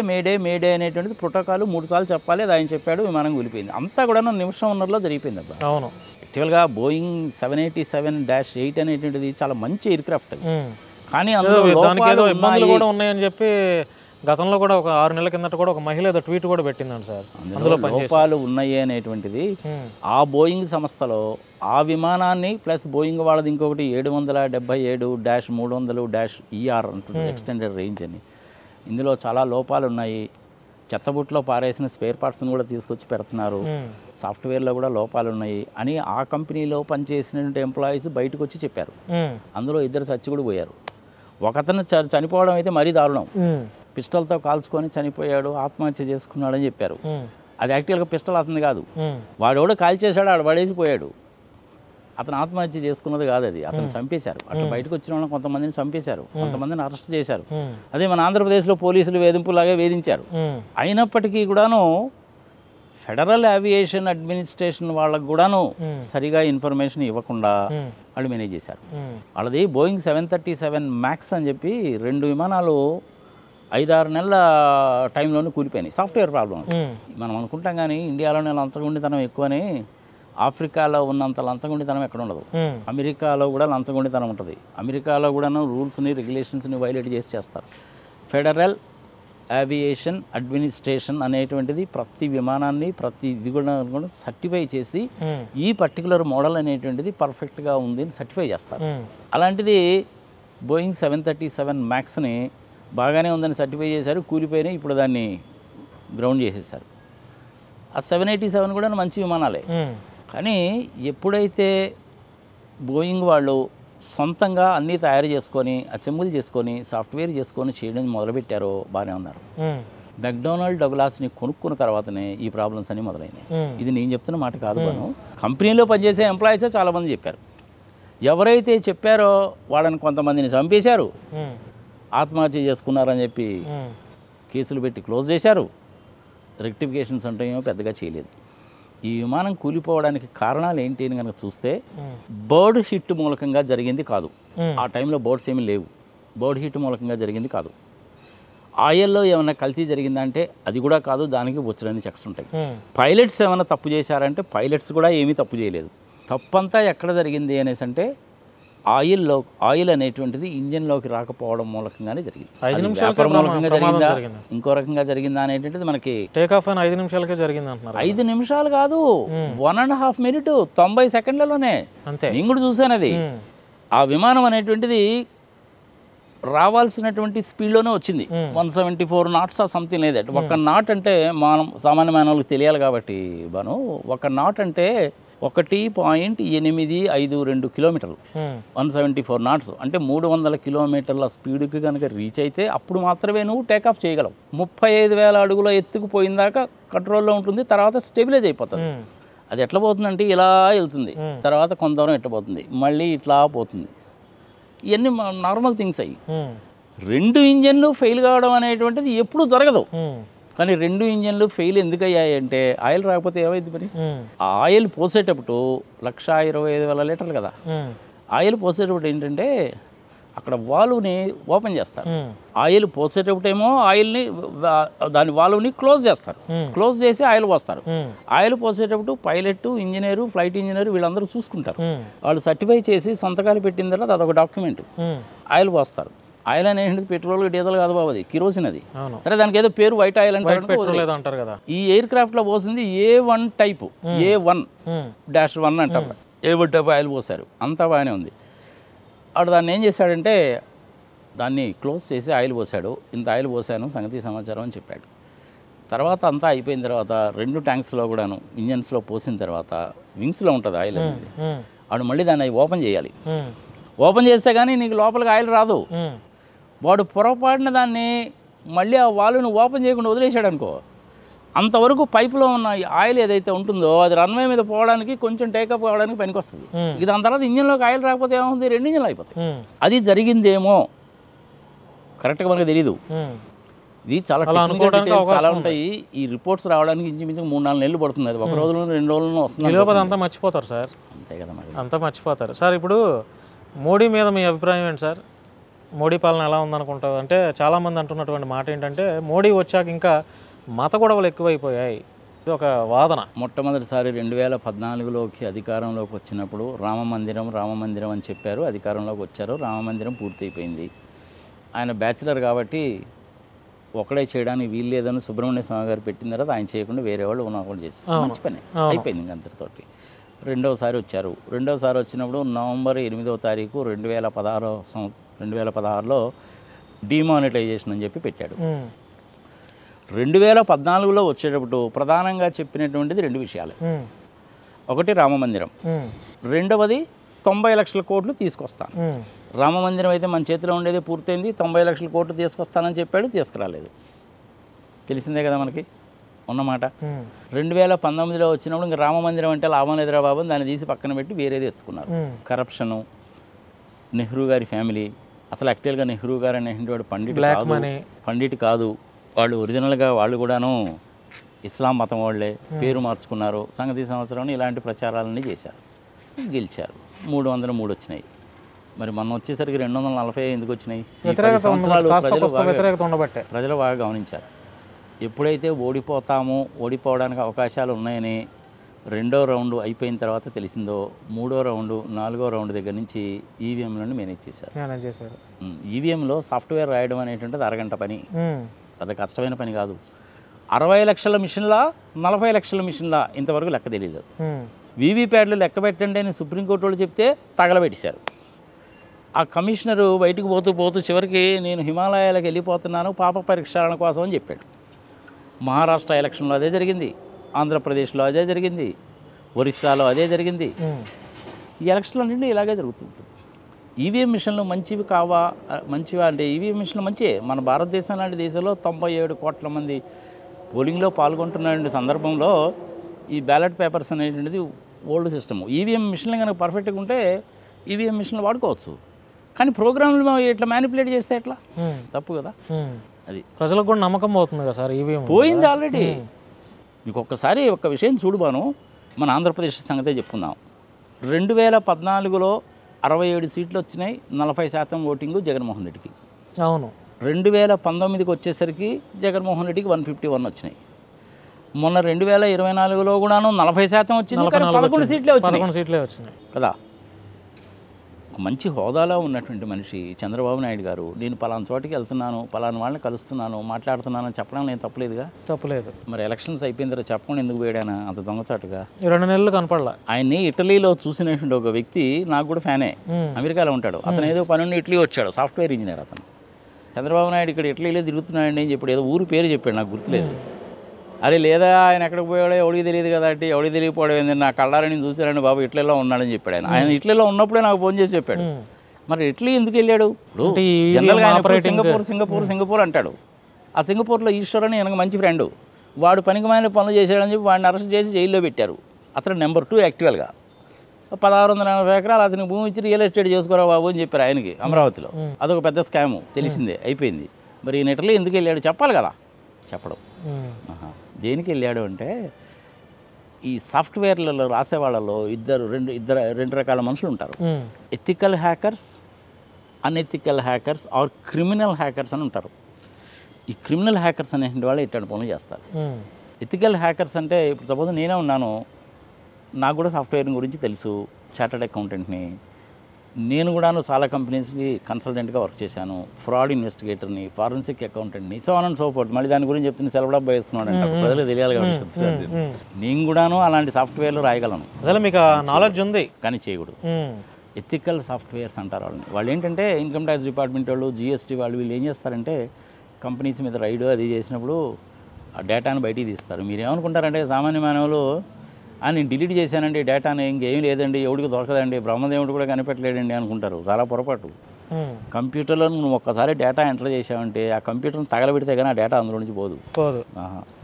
అనేటువంటిది ప్రోటోకాల్ 3 సార్లు చెప్పాలి. అది ఆయన చెప్పాడు, విమానం కూలిపోయింది. అంతా కూడా నిమిషం ఉన్నరలో జరిగిపోయింది. అబ్బా అవును. యాక్చువల్గా బోయింగ్ 787-8 అనేటువంటిది చాలా మంచి ఎయిర్ క్రాఫ్ట్. కానీ అందులో ఇబ్బందులు కూడా ఉన్నాయని చెప్పి గతంలో కూడా ఒక 6 నెలల కిందట కూడా ఒక మహిళ ఏదో ట్వీట్ కూడా పెట్టిందండి సార్. అందులో లోపాలు ఉన్నాయి అనేటువంటిది ఆ బోయింగ్ సంస్థలో ఆ విమానాన్ని ప్లస్ బోయింగ్ వాళ్ళది ఇంకొకటి 777-300-ER అంటుంది, ఎక్స్టెండెడ్ రేంజ్ అని. ఇందులో చాలా లోపాలు ఉన్నాయి. చెత్తబుట్లో పారేసిన స్పేర్ పార్ట్స్ని కూడా తీసుకొచ్చి పెడుతున్నారు. సాఫ్ట్వేర్లో కూడా లోపాలు ఉన్నాయి అని ఆ కంపెనీలో పనిచేసినటువంటి ఎంప్లాయీస్ బయటకు వచ్చి చెప్పారు. అందులో 2 చచ్చి కూడా పోయారు. ఒకతను చనిపోవడం అయితే మరీ దారుణం. పిస్టల్తో కాల్చుకొని చనిపోయాడు, ఆత్మహత్య చేసుకున్నాడని చెప్పారు. అది యాక్చువల్గా పిస్టల్ అతను కాదు, వాడెవడో కాల్చేశాడు, ఆడు పడేసిపోయాడు. అతను ఆత్మహత్య చేసుకున్నది కాదు, అది అతను చంపేశారు. అటు బయటకు వచ్చిన వాళ్ళని కొంతమందిని చంపేశారు, కొంతమందిని అరెస్ట్ చేశారు. అదే మన ఆంధ్రప్రదేశ్లో పోలీసులు వేధింపులాగే వేధించారు. అయినప్పటికీ కూడాను ఫెడరల్ ఏవియేషన్ అడ్మినిస్ట్రేషన్ వాళ్ళకు కూడాను సరిగా ఇన్ఫర్మేషన్ ఇవ్వకుండా వాళ్ళు మేనేజ్ చేశారు. వాళ్ళది బోయింగ్ 737 మ్యాక్స్ అని చెప్పి 2 విమానాలు 5-6 నెలల టైంలోనే కూలిపోయినాయి. Software problem. మనం అనుకుంటాం కానీ ఇండియాలోనే లంచగొండితనం ఎక్కువని, ఆఫ్రికాలో ఉన్నంత లంచగొండితనం ఎక్కడ ఉండదు. అమెరికాలో కూడా లంచగొండితనం ఉంటుంది. అమెరికాలో కూడాను రూల్స్ని రెగ్యులేషన్స్ని వైలేట్ చేస్తారు. ఫెడరల్ ఏవియేషన్ అడ్మినిస్ట్రేషన్ అనేటువంటిది ప్రతి విమానాన్ని ఇది కూడా సర్టిఫై చేసి ఈ పర్టికులర్ మోడల్ అనేటువంటిది పర్ఫెక్ట్గా ఉంది అని సర్టిఫై చేస్తారు. అలాంటిది బోయింగ్ 737 మ్యాక్స్ని బాగానే ఉందని సర్టిఫై చేశారు, కూలిపోయినాయి. ఇప్పుడు దాన్ని గ్రౌండ్ చేసేసారు. ఆ 787 కూడా మంచి విమానాలే. కానీ ఎప్పుడైతే బోయింగ్ వాళ్ళు సొంతంగా అన్నీ తయారు చేసుకొని అసెంబుల్ చేసుకొని సాఫ్ట్వేర్ చేసుకొని చేయడం మొదలుపెట్టారో బాగానే ఉన్నారు. మెక్డొనాల్డ్ డగ్లాస్ని కొనుక్కున్న తర్వాతనే ఈ ప్రాబ్లమ్స్ అన్నీ మొదలైనాయి. ఇది నేను చెప్తున్న మాట కాదు. కంపెనీలో పనిచేసే ఎంప్లాయీసే చాలామంది చెప్పారు. ఎవరైతే చెప్పారో వాళ్ళని కొంతమందిని చంపేశారు, ఆత్మహత్య చేసుకున్నారని చెప్పి కేసులు పెట్టి క్లోజ్ చేశారు. రెక్టిఫికేషన్స్ అంటే ఏమో పెద్దగా చేయలేదు. ఈ విమానం కూలిపోవడానికి కారణాలు ఏంటి అని కనుక చూస్తే బర్డ్ హిట్ మూలకంగా జరిగింది కాదు. ఆ టైంలో బర్డ్స్ ఏమీ లేవు. బర్డ్ హిట్ మూలకంగా జరిగింది కాదు. ఆయిల్లో ఏమైనా కల్తీ జరిగిందంటే అది కూడా కాదు, దానికి బొచ్చడని చెక్స్ ఉంటాయి. పైలట్స్ ఏమైనా తప్పు చేశారంటే పైలట్స్ కూడా ఏమీ తప్పు చేయలేదు. తప్పంతా ఎక్కడ జరిగింది అనేసి అంటే ఆయిల్ అనేటువంటిది ఇంజన్లోకి రాకపోవడం మూలకంగానే జరిగింది. 5 నిమిషాల మూలకంగా జరిగిందా, ఇంకో రకంగా జరిగిందా అనేటువంటిది మనకి టేక్ ఆఫ్ 5 నిమిషాలకే జరిగింది అంటున్నారు. 5 నిమిషాలు కాదు, 1.5 మినిట్ 90 సెకండ్లలోనే. అంతే, నేను కూడా చూశాను అది. ఆ విమానం అనేటువంటిది రావాల్సినటువంటి స్పీడ్లోనే వచ్చింది. 174 knots సంథింగ్ లేదట. 1 knot అంటే మనం సామాన్య మానవులకు తెలియాలి కాబట్టి బాను, 1 knot అంటే 1.852 కిలోమీటర్లు. 174 knots అంటే 300 కిలోమీటర్ల స్పీడ్కి కనుక రీచ్ అయితే అప్పుడు మాత్రమే నువ్వు టేకాఫ్ చేయగలవు. 35,000 అడుగుల ఎత్తుకు పోయిందాక కంట్రోల్లో ఉంటుంది, తర్వాత స్టెబిలైజ్ అయిపోతుంది. అది ఎట్లా పోతుందంటే ఇలా వెళ్తుంది, తర్వాత కొంత దూరం ఎట్లా పోతుంది, మళ్ళీ ఇట్లా పోతుంది. ఇవన్నీ నార్మల్ థింగ్స్ అయ్యి. 2 ఇంజన్లు ఫెయిల్ కావడం అనేటువంటిది ఎప్పుడూ జరగదు. కానీ 2 ఇంజన్లు ఫెయిల్ ఎందుకు అయ్యాయి అంటే ఆయిల్ రాకపోతే ఏమైంది మరి? ఆ ఆయిల్ పోసేటప్పుడు 1,25,000 లీటర్లు కదా, ఆయిల్ పోసేటప్పుడు ఏంటంటే అక్కడ వాల్వ్ని ఓపెన్ చేస్తారు. ఆయిల్ పోసేటప్పుడు ఏమో ఆయిల్ని దాని వాల్వ్ని క్లోజ్ చేస్తారు, క్లోజ్ చేసి ఆయిల్ పోస్తారు. ఆయిల్ పోసేటప్పుడు పైలట్, ఇంజనీరు, ఫ్లైట్ ఇంజనీరు వీళ్ళందరూ చూసుకుంటారు. వాళ్ళు సర్టిఫై చేసి సంతకాలు పెట్టిన తర్వాత అదొక డాక్యుమెంట్. ఆయిల్ పోస్తారు. ఆయిల్ అనేది పెట్రోల్ డీజిల్ కాదు బాబు, అది కిరోసిన్. అది సరే, దానికి ఏదో పేరు వైట్ ఆయిల్ అంటారు కదా. ఈ ఎయిర్ క్రాఫ్ట్లో పోసింది A1 టైపు, A1-1 అంటారు. A1 టైపు ఆయిల్ పోసారు, అంతా బాగానే ఉంది. వాడు దాన్ని ఏం చేశాడంటే దాన్ని క్లోజ్ చేసి ఆయిల్ పోసాడు. ఇంత ఆయిల్ పోసాను, సంగతి సమాచారం అని చెప్పాడు. తర్వాత అంతా అయిపోయిన తర్వాత 2 ట్యాంక్స్లో కూడాను ఇంజన్స్లో పోసిన తర్వాత వింగ్స్లో ఉంటుంది ఆయిల్ అనేది. వాడు మళ్ళీ దాన్ని ఓపెన్ చేయాలి. ఓపెన్ చేస్తే కానీ నీకు లోపలికి ఆయిల్ రాదు. వాడు పొరపాటున దాన్ని మళ్ళీ ఆ వాల్వ్ని ఓపెన్ చేయకుండా వదిలేశాడు అనుకో, అంతవరకు పైపులో ఉన్న ఆయిల్ ఏదైతే ఉంటుందో అది రన్వే మీద పోవడానికి కొంచెం టేకప్ కావడానికి పనికి వస్తుంది. దాని తర్వాత ఇంజన్లోకి ఆయిల్ రాకపోతే ఏమవుతుంది, 2 ఇంజన్లు అయిపోతాయి. అది జరిగిందేమో, కరెక్ట్గా మనకు తెలీదు. ఇది చాలా చాలా ఉంటాయి. ఈ రిపోర్ట్స్ రావడానికి ఇంచుమించు 3-4 నెలలు పడుతుంది. అది 1 రోజులో 2 రోజుల్లో వస్తుంది. అంతా మర్చిపోతారు సార్, అంతే కదా మరి, అంతా మర్చిపోతారు సార్. ఇప్పుడు మోడీ మీద మీ అభిప్రాయం ఏంటి సార్? మోడీ పాలన ఎలా ఉందనుకుంటావు? అంటే చాలామంది అంటున్నటువంటి మాట ఏంటంటే మోడీ వచ్చాక ఇంకా మత గొడవలు ఎక్కువైపోయాయి, ఇది ఒక వాదన. మొట్టమొదటిసారి 2014లోకి అధికారంలోకి వచ్చినప్పుడు రామ మందిరం అని చెప్పారు. అధికారంలోకి వచ్చారు, రామ మందిరం పూర్తయిపోయింది. ఆయన బ్యాచిలర్ కాబట్టి ఒకడే చేయడానికి వీలు లేదని సుబ్రహ్మణ్య స్వామి గారు పెట్టిన తర్వాత ఆయన చేయకుండా వేరే వాళ్ళు ఉన్నప్పుడు చేశారు. మంచి పని అయిపోయింది ఇంక అంతటితోటి. రెండవసారి వచ్చారు. రెండవసారి వచ్చినప్పుడు నవంబర్ 8వ తారీఖు 2016లో డిమానిటైజేషన్ అని చెప్పి పెట్టాడు. 2014లో వచ్చేటప్పుడు ప్రధానంగా చెప్పినటువంటిది 2 విషయాలు. ఒకటి రామ మందిరం, రెండవది 90 లక్షల కోట్లు తీసుకొస్తాను. రామ మందిరం అయితే మన చేతిలో ఉండేది పూర్తయింది, 90 లక్షల కోట్లు తీసుకొస్తానని చెప్పాడు, తీసుకురాలేదు. తెలిసిందే కదా మనకి ఉన్నమాట. 2019లో వచ్చినప్పుడు ఇంకా రామ మందిరం అంటే లాభం లేదురా బాబు, దాన్ని తీసి పక్కన పెట్టి వేరేది ఎత్తుకున్నారు. కరప్షను, నెహ్రూ గారి ఫ్యామిలీ. అసలు యాక్చువల్గా నెహ్రూ గారు అనేటువంటి పండిట్ కాదు, వాళ్ళు ఒరిజినల్గా వాళ్ళు కూడాను ఇస్లాం మతం వాళ్ళే, పేరు మార్చుకున్నారు. సంగతి సంవత్సరం ఇలాంటి ప్రచారాలన్నీ చేశారు, గెలిచారు. 303 వచ్చినాయి. మరి మొన్న వచ్చేసరికి 240 ఎందుకు వచ్చినాయి? సంవత్సరాలు ప్రజలు బాగా గమనించారు. ఎప్పుడైతే ఓడిపోవడానికి అవకాశాలు ఉన్నాయని 2వ రౌండ్ అయిపోయిన తర్వాత తెలిసిందో, 3వ రౌండ్ 4వ రౌండ్ దగ్గర నుంచి ఈవీఎంలను మేనేజ్ చేశారు. ఈవీఎంలో సాఫ్ట్వేర్ రాయడం అనేటువంటిది అరగంట పని, పెద్ద కష్టమైన పని కాదు. 60 లక్షల మిషన్లా 40 లక్షల మిషన్లా ఇంతవరకు లెక్క తెలియదు. వీవీప్యాడ్లు లెక్క పెట్టండి అని సుప్రీంకోర్టు వాళ్ళు చెప్తే తగలబెట్టేశారు. ఆ కమిషనరు బయటకు పోతూ చివరికి నేను హిమాలయాలకు వెళ్ళిపోతున్నాను పాప పరీక్షల కోసం అని చెప్పాడు. మహారాష్ట్ర ఎలక్షన్లో అదే జరిగింది, ఆంధ్రప్రదేశ్లో అదే జరిగింది, ఒరిస్సాలో అదే జరిగింది. ఈ ఎలక్షన్లు అన్నింటి ఇలాగే జరుగుతుంటుంది. ఈవీఎం మిషన్లు మంచివా అంటే ఈవీఎం మిషన్లు మంచివే. మన భారతదేశం లాంటి దేశంలో 97 కోట్ల మంది పోలింగ్లో పాల్గొంటున్న సందర్భంలో ఈ బ్యాలెట్ పేపర్స్ అనేటువంటిది ఓల్డ్ సిస్టమ్. ఈవీఎం మిషన్లు కనుక పర్ఫెక్ట్గా ఉంటే ఈవీఎం మిషన్లు వాడుకోవచ్చు. కానీ ప్రోగ్రాంలు ఇట్లా మ్యానిపులేట్ చేస్తే ఎట్లా? తప్పు కదా. అది ప్రజలకు కూడా నమ్మకం పోతుంది కదా సార్. ఈవీఎం పోయింది ఆల్రెడీ. మీకు ఒక్కసారి ఒక విషయం చూడుబాను, మన ఆంధ్రప్రదేశ్ సంగతే చెప్పుకుందాం. 2014లో 67 సీట్లు వచ్చినాయి, 40% ఓటింగు జగన్మోహన్ రెడ్డికి. అవును. 2019కి వచ్చేసరికి జగన్మోహన్ రెడ్డికి 151 వచ్చినాయి. మొన్న 2024లో కూడాను 40% వచ్చింది, కానీ 11 సీట్లే వచ్చినాయి కదా. మంచి హోదాలో ఉన్నటువంటి మనిషి చంద్రబాబు నాయుడు గారు నేను పలానా చోటికి వెళ్తున్నాను, పలానా వాళ్ళని కలుస్తున్నాను, మాట్లాడుతున్నాను చెప్పడం నేను తప్పులేదు. మరి ఎలక్షన్స్ అయిపోయిన తర్వాత చెప్పకుండా ఎందుకు పోయాడానా అంత దొంగచాటుగా? 2 నెలలు కనపడలా. ఆయన్ని ఇటలీలో చూసినటువంటి ఒక వ్యక్తి నాకు కూడా ఫ్యానే, అమెరికాలో ఉంటాడు. అతను ఏదో పని ఇటలీ వచ్చాడు, సాఫ్ట్వేర్ ఇంజనీర్ అతను. చంద్రబాబు నాయుడు ఇక్కడ ఇటలీలో తిరుగుతున్నాడండి అని చెప్పాడు, ఏదో ఊరు పేరు చెప్పాడు, నాకు గుర్తులేదు. అరే లేదా ఆయన ఎక్కడికి పోయాడో ఎవడికి తెలియదు కదా అంటే, ఎవడికి తెలియకపోవడం ఏంటంటే నా కళ్ళారని చూసారని బాబు ఇటలీలో ఉన్నాడని చెప్పాడు. ఆయన ఇటలీలో ఉన్నప్పుడే నాకు ఫోన్ చేసి చెప్పాడు. మరి ఇటలీ ఎందుకు వెళ్ళాడు? జనరల్గా సింగపూర్ అంటాడు. ఆ సింగపూర్లో ఈశ్వర్ అని ఆయనకు మంచి ఫ్రెండ్, వాడు పనికిమాలిన పనులు చేశాడని చెప్పి వాడిని అరెస్ట్ చేసి జైల్లో పెట్టారు. అతను నెంబర్ 2 యాక్చువల్గా. 1640 ఎకరాలు అతనికి భూమి ఇచ్చి రియల్ ఎస్టేట్ చేసుకోరా బాబు అని చెప్పారు ఆయనకి అమరావతిలో. అదొక పెద్ద స్కాము, తెలిసిందే, అయిపోయింది. మరి ఈయన ఇటలీ ఎందుకు వెళ్ళాడు చెప్పాలి కదా. చెప్పడం. దేనికి వెళ్ళాడు అంటే ఈ సాఫ్ట్వేర్లలో రాసే వాళ్ళలో రెండు రకాల మనుషులు ఉంటారు. Ethical hackers, unethical hackers or criminal hackers అని ఉంటారు. ఈ క్రిమినల్ హ్యాకర్స్ అనే వాళ్ళు ఇట్లాంటి పనులు చేస్తారు. ఎథికల్ హ్యాకర్స్ అంటే ఇప్పుడు సపోజ్ నేనే ఉన్నాను, నాకు కూడా సాఫ్ట్వేర్ గురించి తెలుసు, చార్టర్డ్ అకౌంటెంట్ని, నేను కూడాను చాలా కంపెనీస్కి కన్సల్టెంట్గా వర్క్ చేశాను, ఫ్రాడ్ ఇన్వెస్టిగేటర్ని, ఫారెన్సిక్ అకౌంటెంట్ని, so on and so forth. మళ్ళీ దాని గురించి చెప్తున్న సెలవుడా వేసుకున్నాడు అంటే ప్రజలు తెలియాలి కాబట్టి నేను కూడాను అలాంటి సాఫ్ట్వేర్లు రాయగలను. అదే మీకు నాలెడ్జ్ ఉంది కానీ చేయకూడదు. ఎథికల్ సాఫ్ట్వేర్స్ అంటారు వాళ్ళని. వాళ్ళు ఏంటంటే ఇన్కమ్ ట్యాక్స్ డిపార్ట్మెంట్ వాళ్ళు, జిఎస్టీ వాళ్ళు, వీళ్ళు ఏం చేస్తారంటే కంపెనీస్ మీద రైడ్ అది చేసినప్పుడు ఆ డేటాను బయటికి తీస్తారు. మీరు ఏమనుకుంటారంటే సామాన్య మానవులు నేను డిలీట్ చేశానండి డేటాని, ఇంకేం లేదండి, ఎవడికి దొరకదండి, బ్రహ్మదేవుడు కూడా కనిపెట్టలేడండి అనుకుంటారు. చాలా పొరపాటు. కంప్యూటర్లో నువ్వు ఒక్కసారి డేటా ఎంటర్ చేసావంటే ఆ కంప్యూటర్ని తగలబెడితే కానీ ఆ డేటా అందులో నుంచి పోదు.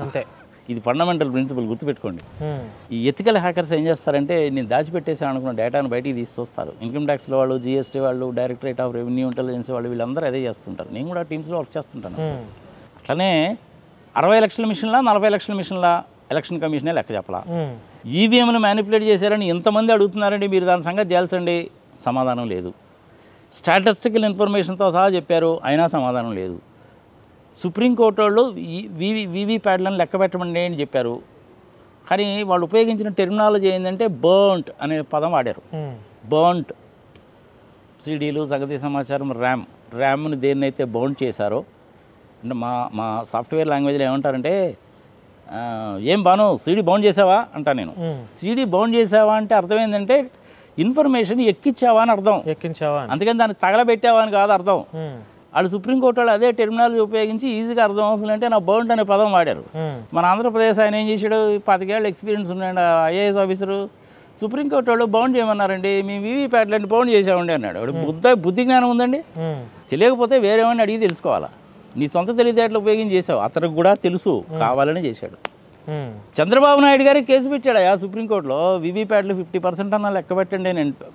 అంతే. ఇది ఫండమెంటల్ ప్రిన్సిపల్, గుర్తుపెట్టుకోండి. ఈ ఎథికల్ హ్యాకర్స్ ఏం చేస్తారంటే నేను దాచిపెట్టేసాను అనుకున్న డేటాను బయటికి తీసి ఇన్కమ్ ట్యాక్స్లో వాళ్ళు, జిఎస్టీ వాళ్ళు, డైరెక్టరేట్ ఆఫ్ రెవెన్యూ ఇంటెలిజెన్స్ వాళ్ళు, వీళ్ళందరూ అదే చేస్తుంటారు. నేను కూడా టీమ్స్లో వర్క్ చేస్తుంటాను. అట్లనే 60 లక్షల మిషన్లా 40 లక్షల మిషన్లా ఎలక్షన్ కమిషనే లెక్క చెప్పాలా. ఈవీఎంలు మ్యానిపులేట్ చేశారని ఎంతమంది అడుగుతున్నారండి, మీరు దాని సంగతి చేయాల్సండి, సమాధానం లేదు. స్టాటిస్టికల్ ఇన్ఫర్మేషన్తో సహా చెప్పారు, అయినా సమాధానం లేదు. సుప్రీంకోర్టు వాళ్ళు వీవీప్యాట్లను లెక్క పెట్టమండి అని చెప్పారు, కానీ వాళ్ళు ఉపయోగించిన టెర్మినాలజీ ఏంటంటే బర్న్ట్ అనే పదం వాడారు. బర్న్ట్ సీడీలు, సగతి సమాచారం, ర్యామ్ని దేన్నైతే బర్న్ చేశారో, అంటే మా సాఫ్ట్వేర్ లాంగ్వేజ్లో ఏమంటారంటే ఏం బాను సీడీ బౌండ్ చేసావా అంటా నేను. సీడీ బౌండ్ చేసావా అంటే అర్థం ఏంటంటే ఇన్ఫర్మేషన్ ఎక్కించావా అని అర్థం, అందుకని దాన్ని తగలబెట్టావా అని కాదు అర్థం. వాళ్ళు సుప్రీంకోర్టు వాళ్ళు అదే టెర్మినాలజీ ఉపయోగించి ఈజీగా అర్థం అవుతుందంటే నా బౌండ్ అనే పదం వాడారు. మన ఆంధ్రప్రదేశ్ ఆయన ఏం చేశాడు, 25 ఏళ్ళ ఎక్స్పీరియన్స్ ఉన్నాడు ఐఏఎస్ ఆఫీసరు, సుప్రీంకోర్టు వాళ్ళు బౌండ్ చేయమన్నారండి, మేము వీవీప్యాట్లని బౌండ్ చేసామండి అన్నాడు. బుద్ధి జ్ఞానం ఉందండి, తెలియకపోతే వేరేవాడిని అడిగి తెలుసుకోవాలా. నీ సొంత తెలివితేటలు ఉపయోగించి చేసావు, అతనికి కూడా తెలుసు, కావాలని చేశాడు. చంద్రబాబు నాయుడు గారికి కేసు పెట్టాడు సుప్రీంకోర్టులో, వీవీప్యాట్లు 50% అన్నా లెక్క పెట్టండి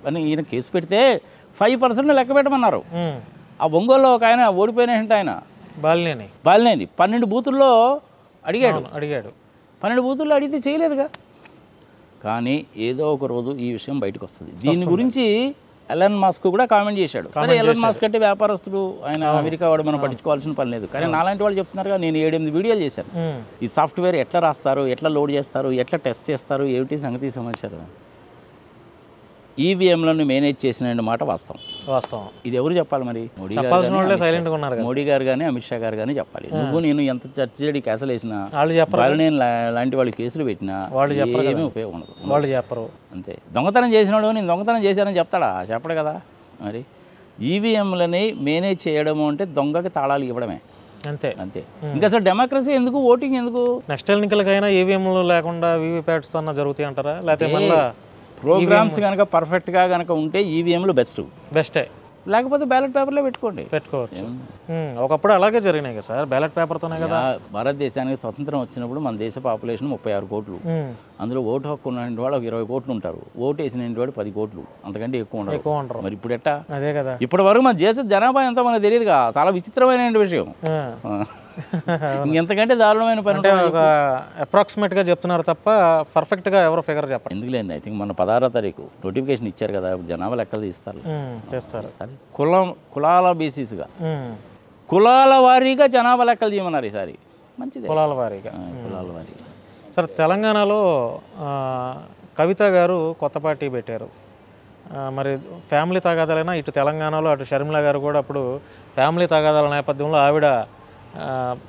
అని ఈయన కేసు పెడితే 5% లెక్క పెట్టమన్నారు. ఆ ఒంగోలులో ఒక ఆయన ఓడిపోయిన ఆయన బాలినేని 12 బూతుల్లో అడిగాడు. 12 బూతుల్లో అడిగితే చేయలేదుగా. కానీ ఏదో ఒక రోజు ఈ విషయం బయటకు వస్తుంది. దీని గురించి ఎలన్ మస్క్ కూడా కామెంట్ చేశాడు. సరే ఎలన్ మస్క్ అంటే వ్యాపారస్తుడు, ఆయన అమెరికా వాడు, మనం పట్టించుకోవాల్సిన పని లేదు. కానీ నాలాంటి వాళ్ళు చెప్తున్నారుగా, నేను 7-8 వీడియోలు చేశాను. ఈ సాఫ్ట్వేర్ ఎట్లా రాస్తారు, ఎట్లా లోడ్ చేస్తారు, ఎట్లా టెస్ట్ చేస్తారు, ఏమిటి సంగతి సమాచారం. ఈవీఎంలను మేనేజ్ చేసిన మాట వాస్తవం. ఇది ఎవరు చెప్పాలి మరి? మోడీ గారు కానీ అమిత్ షా గారు కానీ చెప్పాలి. నేను ఎంత చర్చడి కేసులు వేసినా, నేను లాంటి వాళ్ళు కేసులు పెట్టినా ఏమీ ఉపయోగం ఉండదు, వాళ్ళు చెప్పరు. అంతే. దొంగతనం చేసినాడు నేను దొంగతనం చేశానని చెప్తాడా? చెప్పడు కదా. మరి ఈవీఎంలని మేనేజ్ చేయడము అంటే దొంగకి తాళాలు ఇవ్వడమే, అంతే. ఇంకా అసలు డెమోక్రసీ ఎందుకు, ఓటింగ్ ఎందుకు? నెక్స్ట్ ఎన్నికలకైనా ఈవీఎంలు లేకుండా వీవీప్యాట్స్ అన్న జరుగుతాయి అంటారా? లేకపోతే మళ్ళీ ప్రోగ్రామ్స్ కనుక పర్ఫెక్ట్గా కనుక ఉంటే ఈవీఎంలు బెస్టే, లేకపోతే బ్యాలెట్ పేపర్లో పెట్టుకోవచ్చు. ఒకప్పుడు అలాగే జరిగినాయి కదా సార్, బ్యాలెట్ పేపర్తోనే కదా. భారతదేశానికి స్వతంత్రం వచ్చినప్పుడు మన దేశ పాపులేషన్ 36 కోట్లు, అందులో ఓటు హక్కు ఉన్న వాళ్ళు 20 కోట్లు ఉంటారు, ఓటు వేసిన వాడు 10 కోట్లు, అంతకంటే ఎక్కువ ఉండరు. మరి ఇప్పుడు ఎట్టా? అదే కదా. ఇప్పటి వరకు మన దేశ జనాభా ఎంతో మనకు తెలియదుగా, చాలా విచిత్రమైన విషయం. ఇంకెంతకంటే దారుణమైన పని. ఒక అప్రాక్సిమేట్గా చెప్తున్నారు తప్ప పర్ఫెక్ట్గా ఎవరు ఫిగర్ చెప్పండి. ఎందుకులేండి, ఐ థింక్ మన 16వ తారీఖు నోటిఫికేషన్ ఇచ్చారు కదా, జనాభా లెక్కలు చేస్తారు. కులాల బేసిస్గా, కులాల వారీగా జనాభా లెక్కలు చేయమన్నారు ఈసారి. మంచిది, కులాల వారీగా. సార్, తెలంగాణలో కవిత గారు కొత్త పార్టీ పెట్టారు. మరి ఫ్యామిలీ తగాదాలైనా ఇటు తెలంగాణలో అటు షర్మిల గారు కూడా అప్పుడు ఫ్యామిలీ తగాదాల నేపథ్యంలో ఆవిడ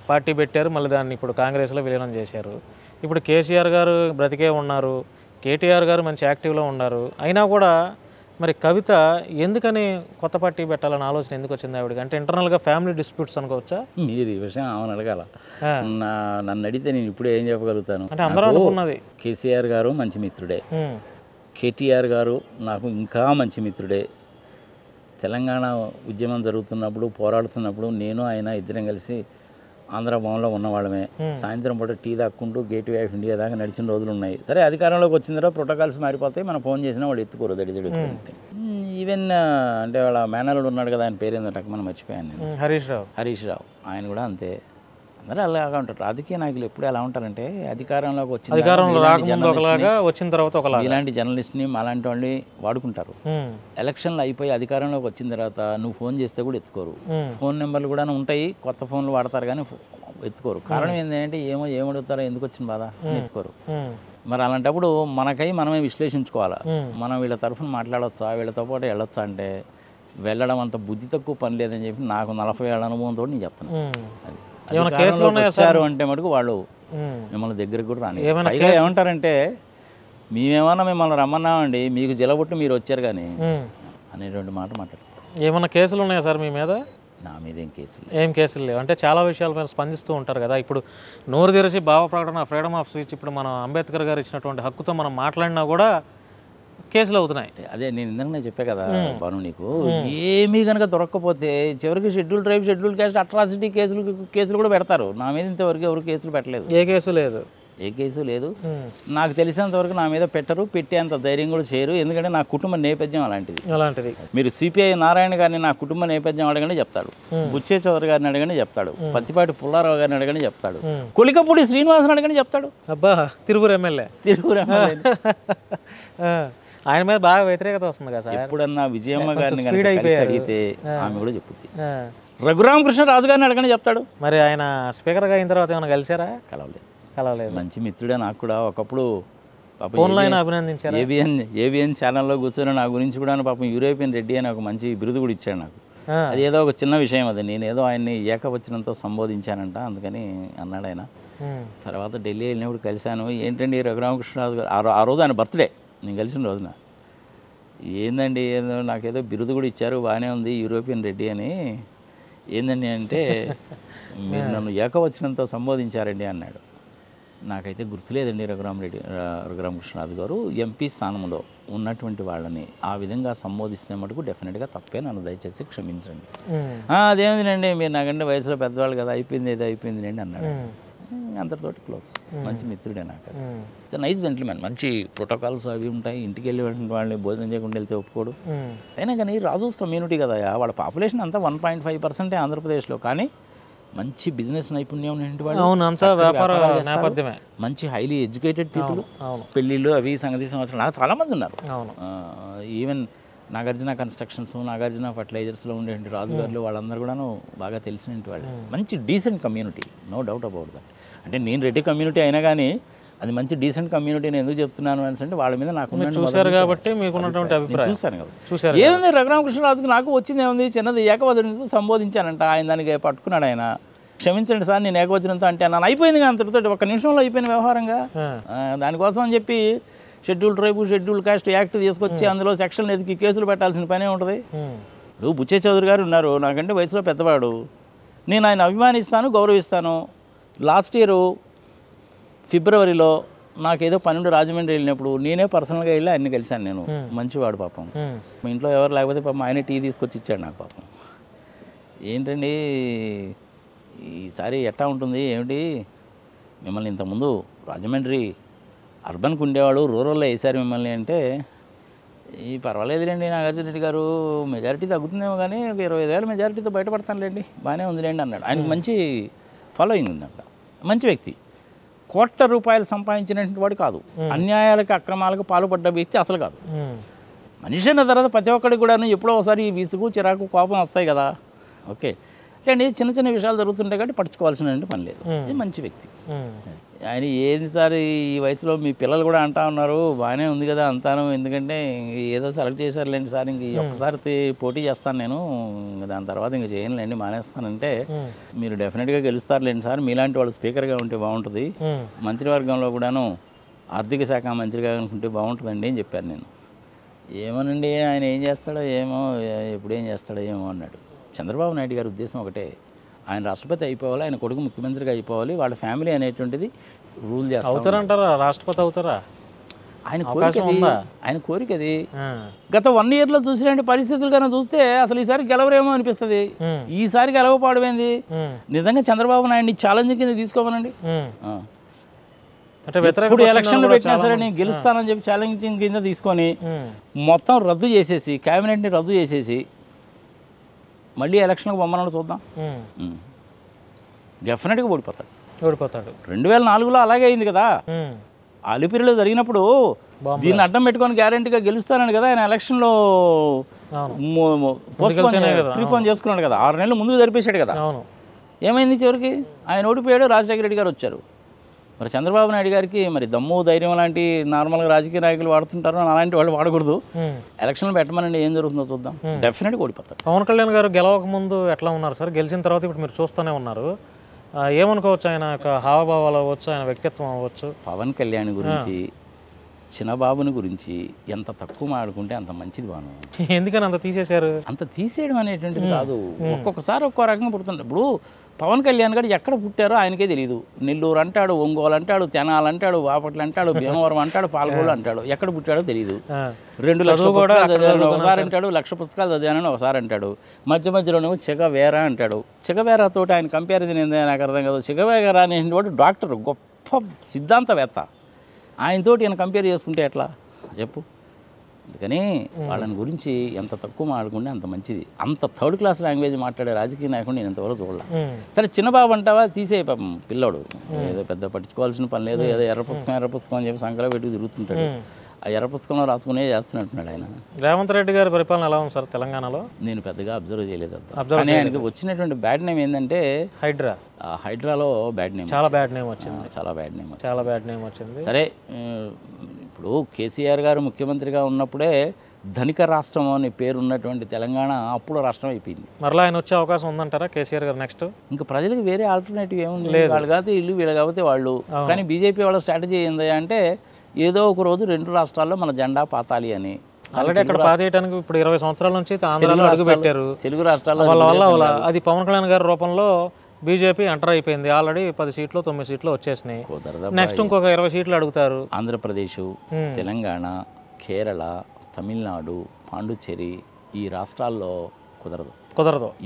పార్టీ పెట్టారు, మళ్ళీ దాన్ని ఇప్పుడు కాంగ్రెస్లో విలీనం చేశారు. ఇప్పుడు కేసీఆర్ గారు బ్రతికే ఉన్నారు, కేటీఆర్ గారు మంచి యాక్టివ్లో ఉన్నారు. అయినా కూడా మరి కవిత ఎందుకని కొత్త పార్టీ పెట్టాలని ఆలోచన ఎందుకు వచ్చింది ఆవిడకి? అంటే ఇంటర్నల్గా ఫ్యామిలీ డిస్ప్యూట్స్ అనుకోవచ్చా? మీరు ఈ విషయం ఆమెను అడగాల, నన్ను అడిగితే నేను ఇప్పుడే ఏం చెప్పగలుగుతాను? అంటే అందరూ అనుకున్నది కేసీఆర్ గారు మంచి మిత్రుడే, కేటీఆర్ గారు నాకు ఇంకా మంచి మిత్రుడే. తెలంగాణ ఉద్యమం జరుగుతున్నప్పుడు, పోరాడుతున్నప్పుడు నేను ఆయన ఇద్దరం కలిసి ఆంధ్ర భవన్లో ఉన్నవాళ్ళమే. సాయంత్రం పూట టీ దాక్కుంటూ గేట్వే ఆఫ్ ఇండియా దాకా నడిచిన రోజులు ఉన్నాయి. సరే, అధికారంలోకి వచ్చిన తర్వాత ప్రోటోకాల్స్ మారిపోతాయి, మనం ఫోన్ చేసినా వాళ్ళు ఎత్తుకోరు, దడిదడి. ఈవెన్ అంటే వాళ్ళ మేనల్లుడు ఉన్నాడు కదా, ఆయన పేరు ఏందో మనం మర్చిపోయాను నేను, హరీష్ రావు. ఆయన కూడా అంతే. అందరూ అలాగా ఉంటారు. రాజకీయ నాయకులు ఎప్పుడు ఎలా ఉంటారంటే అధికారంలోకి వచ్చిన అధికారంలో రాకముందు ఒకలాగా, వచ్చిన తర్వాత ఒకలాగా. ఇలాంటి జర్నలిస్ట్ని అలాంటి వాళ్ళని వాడుకుంటారు. ఎలక్షన్లు అయిపోయి అధికారంలోకి వచ్చిన తర్వాత నువ్వు ఫోన్ చేస్తే కూడా ఎత్తుకోరు. ఫోన్ నెంబర్లు కూడా ఉంటాయి, కొత్త ఫోన్లు వాడతారు కానీ ఎత్తుకోరు. కారణం ఏంటంటే ఏమడుగుతారో, ఎందుకు వచ్చిన బాధ అని ఎత్తుకోరు. మరి అలాంటప్పుడు మనమే విశ్లేషించుకోవాలా. మనం వీళ్ళ తరఫున మాట్లాడవచ్చా, వీళ్ళతో పాటు వెళ్ళొచ్చా అంటే వెళ్ళడం అంత బుద్ధి తక్కువ పని లేదని చెప్పి నాకు 40 ఏళ్ళ అనుభవంతో నేను చెప్తున్నాను. అది వచ్చారు అంటే మటుకు వాళ్ళు మిమ్మల్ని దగ్గరికి కూడా రాని. పైగా ఏమంటారంటే మేమేమన్నా మిమ్మల్ని రమ్మన్నామండి, మీకు జిలబొట్టు మీరు వచ్చారు కానీ అనేటువంటి మాట మాట్లాడతారు. ఏమన్నా కేసులు ఉన్నాయా సార్ మీ మీద? నా మీద ఏం కేసులు లేవు. అంటే చాలా విషయాల మీద స్పందిస్తూ ఉంటారు కదా. ఇప్పుడు నోరు తెరిచి భావ ప్రకటన, ఫ్రీడమ్ ఆఫ్ స్పీచ్, ఇప్పుడు మనం అంబేద్కర్ గారు ఇచ్చినటువంటి హక్కుతో మనం మాట్లాడినా కూడా కేసులు అవుతున్నాయి. అదే నేను ఇందాకనే చెప్పా కదా బాను, నీకు ఏమీ కనుక దొరక్కపోతే చివరికి schedule tribe, schedule caste, atrocity కేసులు కూడా పెడతారు. నా మీద ఇంతవరకు ఎవరు కేసులు పెట్టలేదు. ఏ కేసు లేదు. నాకు తెలిసినంత వరకు నా మీద పెట్టరు, పెట్టేంత ధైర్యం కూడా చేయరు. ఎందుకంటే నా కుటుంబ నేపథ్యం అలాంటిది. మీరు సిపిఐ నారాయణ గారిని నా కుటుంబ నేపథ్యం అడగని చెప్తాడు, బుచ్చే చౌదరి గారిని అడగని చెప్తాడు, పత్తిపాటి పుల్లారావు గారిని అడగని చెప్తాడు, కొలికపూడి శ్రీనివాసన్ అడగని చెప్తాడు. అబ్బా, తిరువురు ఎమ్మెల్యే ఆయన మీద బాగా వ్యతిరేకత వస్తుంది కదా. ఎప్పుడన్నా విజయమ్మ గారిని అడిగితే ఆమె కూడా చెప్పుద్ది. రఘురామకృష్ణరాజు గారిని అడగని చెప్తాడు. మరి ఆయన స్పీకర్గా అయిన తర్వాత ఏమైనా కలిసారా? కలవలేదు. మంచి మిత్రుడే నాకు కూడా. ఒకప్పుడు అభినందించారు. ఏబిఎన్ ఛానల్లో కూర్చొని నా గురించి కూడా పాపం యూరోపియన్ రెడ్డి అని ఒక మంచి బిరుదు కూడా ఇచ్చాడు నాకు. అది ఏదో ఒక చిన్న విషయం, అది నేనేదో ఆయన్ని ఏకవచనంతో సంబోధించానంట, అందుకని అన్నాడు ఆయన. తర్వాత ఢిల్లీ వెళ్ళినప్పుడు కలిశాను. ఏంటండి రఘురామకృష్ణరాజు గారు, ఆ రోజు ఆయన బర్త్డే, నేను కలిసిన రోజున, ఏందండి ఏదో నాకేదో బిరుదు కూడా ఇచ్చారు, బాగానే ఉంది, యూరోపియన్ రెడ్డి అని. ఏందండి అంటే మీరు నన్ను ఏకవచనంతో సంబోధించారండి అన్నాడు. నాకైతే గుర్తులేదండి. రఘురామకృష్ణరాజు గారు ఎంపీ స్థానంలో ఉన్నటువంటి వాళ్ళని ఆ విధంగా సంబోధిస్తే మటుకు డెఫినెట్గా తప్పే, నన్ను దయచేసి క్షమించండి. అదేమిటండి, మీరు నాకంటే వయసులో పెద్దవాళ్ళు కదా, అయిపోయింది ఏదో అయిపోయింది అన్నాడు. అందరితోటి క్లోజ్, మంచి మిత్రుడే నాకు. It's nice gentlemen. మంచి ప్రోటోకాల్స్ అవి ఉంటాయి. ఇంటికి వెళ్ళి వాళ్ళని భోజనం చేయకుండా వెళ్తే ఒప్పుకోడు. అయినా కానీ రాజూస్ కమ్యూనిటీ కదా, వాళ్ళ పాపులేషన్ అంతా 1.5% ఆంధ్రప్రదేశ్లో. కానీ మంచి బిజినెస్ నైపుణ్యం మంచి హైలీ ఎడ్యుకేటెడ్ పీపుల్, పెళ్ళిళ్ళు అవి సంగతి సంవత్సరాలు చాలామంది ఉన్నారు. ఈవెన్ నాగార్జున కన్స్ట్రక్షన్స్, నాగార్జున ఫర్టిలైజర్స్లో ఉండేటువంటి రాజుగారులు వాళ్ళందరూ కూడాను బాగా తెలిసిన వాళ్ళు. మంచి decent community, no doubt about that. అంటే నేను రెడ్డి కమ్యూనిటీ అయినా కానీ అది మంచి డీసెంట్ కమ్యూనిటీ. నేను ఎందుకు చెప్తున్నాను అంటే వాళ్ళ మీద నాకు చూశాను కాబట్టి చూశాను కాబట్టి. ఏముంది, రఘురామకృష్ణరాజుకి నాకు వచ్చింది ఏముంది, చిన్నది ఏకవచనంతో సంబోధించానంట. ఆయన దానికి పట్టుకున్నాడు. ఆయన క్షమించండి సార్ నేను ఏకవచనంతో అంటే నన్ను అయిపోయింది కదా, అంతటితో 1 నిమిషంలో అయిపోయిన వ్యవహారంగా. దానికోసం అని చెప్పి schedule tribe, schedule caste act తీసుకొచ్చి అందులో సెక్షన్లు ఎదికి కేసులు పెట్టాల్సిన పనే ఉంటుంది. ఇప్పుడు బుచ్చే చౌదరి గారు ఉన్నారు, నాకంటే వయసులో పెద్దవాడు, నేను ఆయన అభిమానిస్తాను, గౌరవిస్తాను. లాస్ట్ ఇయర్ ఫిబ్రవరిలో నాకేదో పన్నెండు రాజమండ్రి వెళ్ళినప్పుడు నేనే పర్సనల్గా వెళ్ళి ఆయన్ని కలిశాను. నేను మంచివాడు పాపం. మా ఇంట్లో ఎవరు లేకపోతే పాపం ఆయన టీ తీసుకొచ్చి ఇచ్చాడు నాకు పాపం. ఏంటండి ఈసారి ఎట్టా ఉంటుంది ఏమిటి, మిమ్మల్ని ఇంతకుముందు రాజమండ్రి అర్బన్కి ఉండేవాడు, రూరల్లో వేశారు మిమ్మల్ని అంటే, ఈ పర్వాలేదులేండి నాగార్జున రెడ్డి గారు, మెజారిటీ తగ్గుతుందేమో కానీ 25,000 మెజారిటీతో బయటపడతానులేండి, బాగానే ఉందిలేండి అన్నాడు. ఆయనకు మంచి ఫాలోయింగ్ ఉంది అక్కడ. మంచి వ్యక్తి, కోట్ల రూపాయలు సంపాదించినటువంటి వాడు కాదు, అన్యాయాలకు అక్రమాలకు పాల్పడ్డ వ్యక్తి అసలు కాదు. మనిషి అన్న తర్వాత ప్రతి ఒక్కడికి కూడా ఎప్పుడో ఒకసారి విసుగు, చిరాకు, కోపం వస్తాయి కదా. ఓకే అండి, చిన్న చిన్న విషయాలు జరుగుతుంటాయి కాబట్టి పట్టించుకోవాల్సిన పని లేదు. ఇది మంచి వ్యక్తి. ఆయన ఏది సార్ ఈ వయసులో మీ పిల్లలు కూడా అంటా ఉన్నారు, బాగానే ఉంది కదా అంతాను, ఎందుకంటే ఏదో సెలెక్ట్ చేశారులేండి సార్, ఇంక ఒక్కసారి పోటీ చేస్తాను నేను, దాని తర్వాత ఇంక చేయనులేండి మానేస్తానంటే, మీరు డెఫినెట్గా గెలుస్తారులేండి సార్, మీలాంటి వాళ్ళు స్పీకర్గా ఉంటే బాగుంటుంది, మంత్రివర్గంలో కూడాను ఆర్థిక శాఖ మంత్రిగా ఉంటే బాగుంటుందండి అని చెప్పాను నేను. ఏమోనండి ఆయన ఏం చేస్తాడో ఏమో, ఎప్పుడు ఏం చేస్తాడో ఏమో అన్నాడు. చంద్రబాబు నాయుడు గారి ఉద్దేశం ఒకటే, ఆయన రాష్ట్రపతి అయిపోవాలి, ఆయన కొడుకు ముఖ్యమంత్రిగా అయిపోవాలి, వాళ్ళ ఫ్యామిలీ అనేటువంటిది రూల్ చేస్తారు. అవుతారంటారా రాష్ట్రపతి అవుతారా? ఆయన కోరిక అది. గత 1 yearలో చూసినటువంటి పరిస్థితులు కన్నా చూస్తే అసలు ఈసారి గెలవరేమో అనిపిస్తుంది. ఈసారి గెలవపాడమైంది. నిజంగా చంద్రబాబు నాయుడిని ఛాలెంజ్ కింద తీసుకోమనండి. ఇప్పుడు ఎలక్షన్లు పెట్టినా సరే నేను గెలుస్తానని చెప్పి ఛాలెంజింగ్ కింద తీసుకొని మొత్తం రద్దు చేసేసి, క్యాబినెట్ని రద్దు చేసేసి మళ్ళీ ఎలక్షన్కి బొమ్మను చూద్దాం. డెఫినెట్గా ఓడిపోతాడు. 2004లో అలాగే అయింది కదా. అలిపిరిలో జరిగినప్పుడు దీన్ని అడ్డం పెట్టుకొని గ్యారెంటీగా గెలుస్తానని కదా ఆయన ఎలక్షన్లో ప్రీపోన్ చేసుకున్నాడు కదా. 6 నెలలు ముందుకు జరిపేశాడు కదా. ఏమైంది చివరికి? ఆయన ఓడిపోయాడు, రాజశేఖర రెడ్డి గారు వచ్చారు. మరి చంద్రబాబు నాయుడు గారికి మరి దమ్ము ధైర్యం లాంటి నార్మల్గా రాజకీయ నాయకులు వాడుతుంటారు, అలాంటి వాళ్ళు వాడకూడదు. ఎలక్షన్లు పెట్టమనండి, ఏం జరుగుతుందో చూద్దాం. డెఫినెట్గా ఓడిపోతారు. పవన్ కళ్యాణ్ గారు గెలవక ముందు ఎట్లా ఉన్నారు సార్? గెలిచిన తర్వాత ఇప్పుడు మీరు చూస్తూనే ఉన్నారు. ఏమనుకోవచ్చు? ఆయన యొక్క హావభావాలు అవ్వచ్చు, ఆయన వ్యక్తిత్వం అవ్వచ్చు. పవన్ కళ్యాణ్ గురించి, చిన్నబాబుని గురించి ఎంత తక్కువ మాడుకుంటే అంత మంచిది. బాను ఎందుకని అంత తీసేశారు? అంత తీసేయడం అనేటువంటిది కాదు, ఒక్కొక్కసారి ఒక్కో రకంగా పుడుతుంటారు. ఇప్పుడు పవన్ కళ్యాణ్ గారు ఎక్కడ పుట్టారో ఆయనకే తెలియదు. నెల్లూరు అంటాడు, ఒంగోలు అంటాడు, తెనాలు అంటాడు, బాపట్ల అంటాడు, భీమవరం అంటాడు, పాలకొల్లు అంటాడు. ఎక్కడ పుట్టాడో తెలియదు. 2 లక్షల పుస్తకాలు చదివానని ఒకసారి అంటాడు, 1,00,000 పుస్తకాలు చదివానని ఒకసారి అంటాడు. మధ్యలోనేమో చిగవేరా అంటాడు. చిగవేరాతో ఆయన కంపారిజన్ ఏందో నాకు అర్థం కాదు. చిగవేరా అనేటువంటి డాక్టర్, గొప్ప సిద్ధాంతవేత్త, ఆయనతోటి ఈయన కంపేర్ చేసుకుంటే ఎట్లా చెప్పు? అందుకని వాళ్ళని గురించి ఎంత తక్కువ మాట్లాడుకుంటే అంత మంచిది. అంత 3rd క్లాస్ లాంగ్వేజ్ మాట్లాడే రాజకీయ నాయకుడు నేను ఇంతవరకు చూడలే. సరే చిన్నబాబు అంటావా, తీసే పాపం పిల్లోడు, ఏదో పెద్ద పట్టించుకోవాల్సిన పని లేదు. ఏదో ఎర్ర పుస్తకం అని చెప్పి సంకలో పెట్టి తిరుగుతుంటాడు. ఆ ఎర్ర పుస్తకంలో రాసుకునే చేస్తున్నట్టున్నాడు ఆయన. రేవంత్ రెడ్డి గారి పరిపాలన ఎలా ఉంది సార్ తెలంగాణలో? నేను పెద్దగా అబ్జర్వ్ చేయలేదు. కానీ ఆయనకి వచ్చినటువంటి బ్యాడ్ నేమ్ ఏంటంటే హైడ్రాలో బ్యాడ్ నేమ్, చాలా బ్యాడ్ నేమ్ వచ్చింది. చాలా బ్యాడ్ నేమ్ వచ్చింది. సరే, ఇప్పుడు కేసీఆర్ గారు ముఖ్యమంత్రిగా ఉన్నప్పుడే ధనిక రాష్ట్రం అనే పేరు ఉన్నటువంటి తెలంగాణ అప్పుడు రాష్ట్రం అయిపోయింది. మరలా ఆయన వచ్చే అవకాశం ఉందంటారా కేసీఆర్ గారు నెక్స్ట్? ఇంకా ప్రజలకు వేరే ఆల్టర్నేటివ్ ఏముంది? వాళ్ళు కాకపోతే ఇల్లు, వీళ్ళు కాకపోతే వాళ్ళు. కానీ బీజేపీ వాళ్ళ స్ట్రాటజీ ఏంది అంటే ఏదో ఒక రోజు 2 రాష్ట్రాల్లో మన జెండా పాతాలి అని. ఆల్రెడీ అక్కడ పాతేయడానికి ఇప్పుడు 20 సంవత్సరాల నుంచి ఆంధ్రాలో అడుగు పెట్టారు. తెలుగు రాష్ట్రాల్లో వల్ల అది పవన్ కళ్యాణ్ గారి రూపంలో బీజేపీ ఎంటర్ అయిపోయింది. ఆల్రెడీ 10 సీట్లు 9 సీట్లు వచ్చేసినాయి. నెక్స్ట్ ఇంకొక 20 సీట్లు అడుగుతారు. ఆంధ్రప్రదేశ్, తెలంగాణ, కేరళ, తమిళనాడు, పాండుచేరి ఈ రాష్ట్రాల్లో కుదరదు.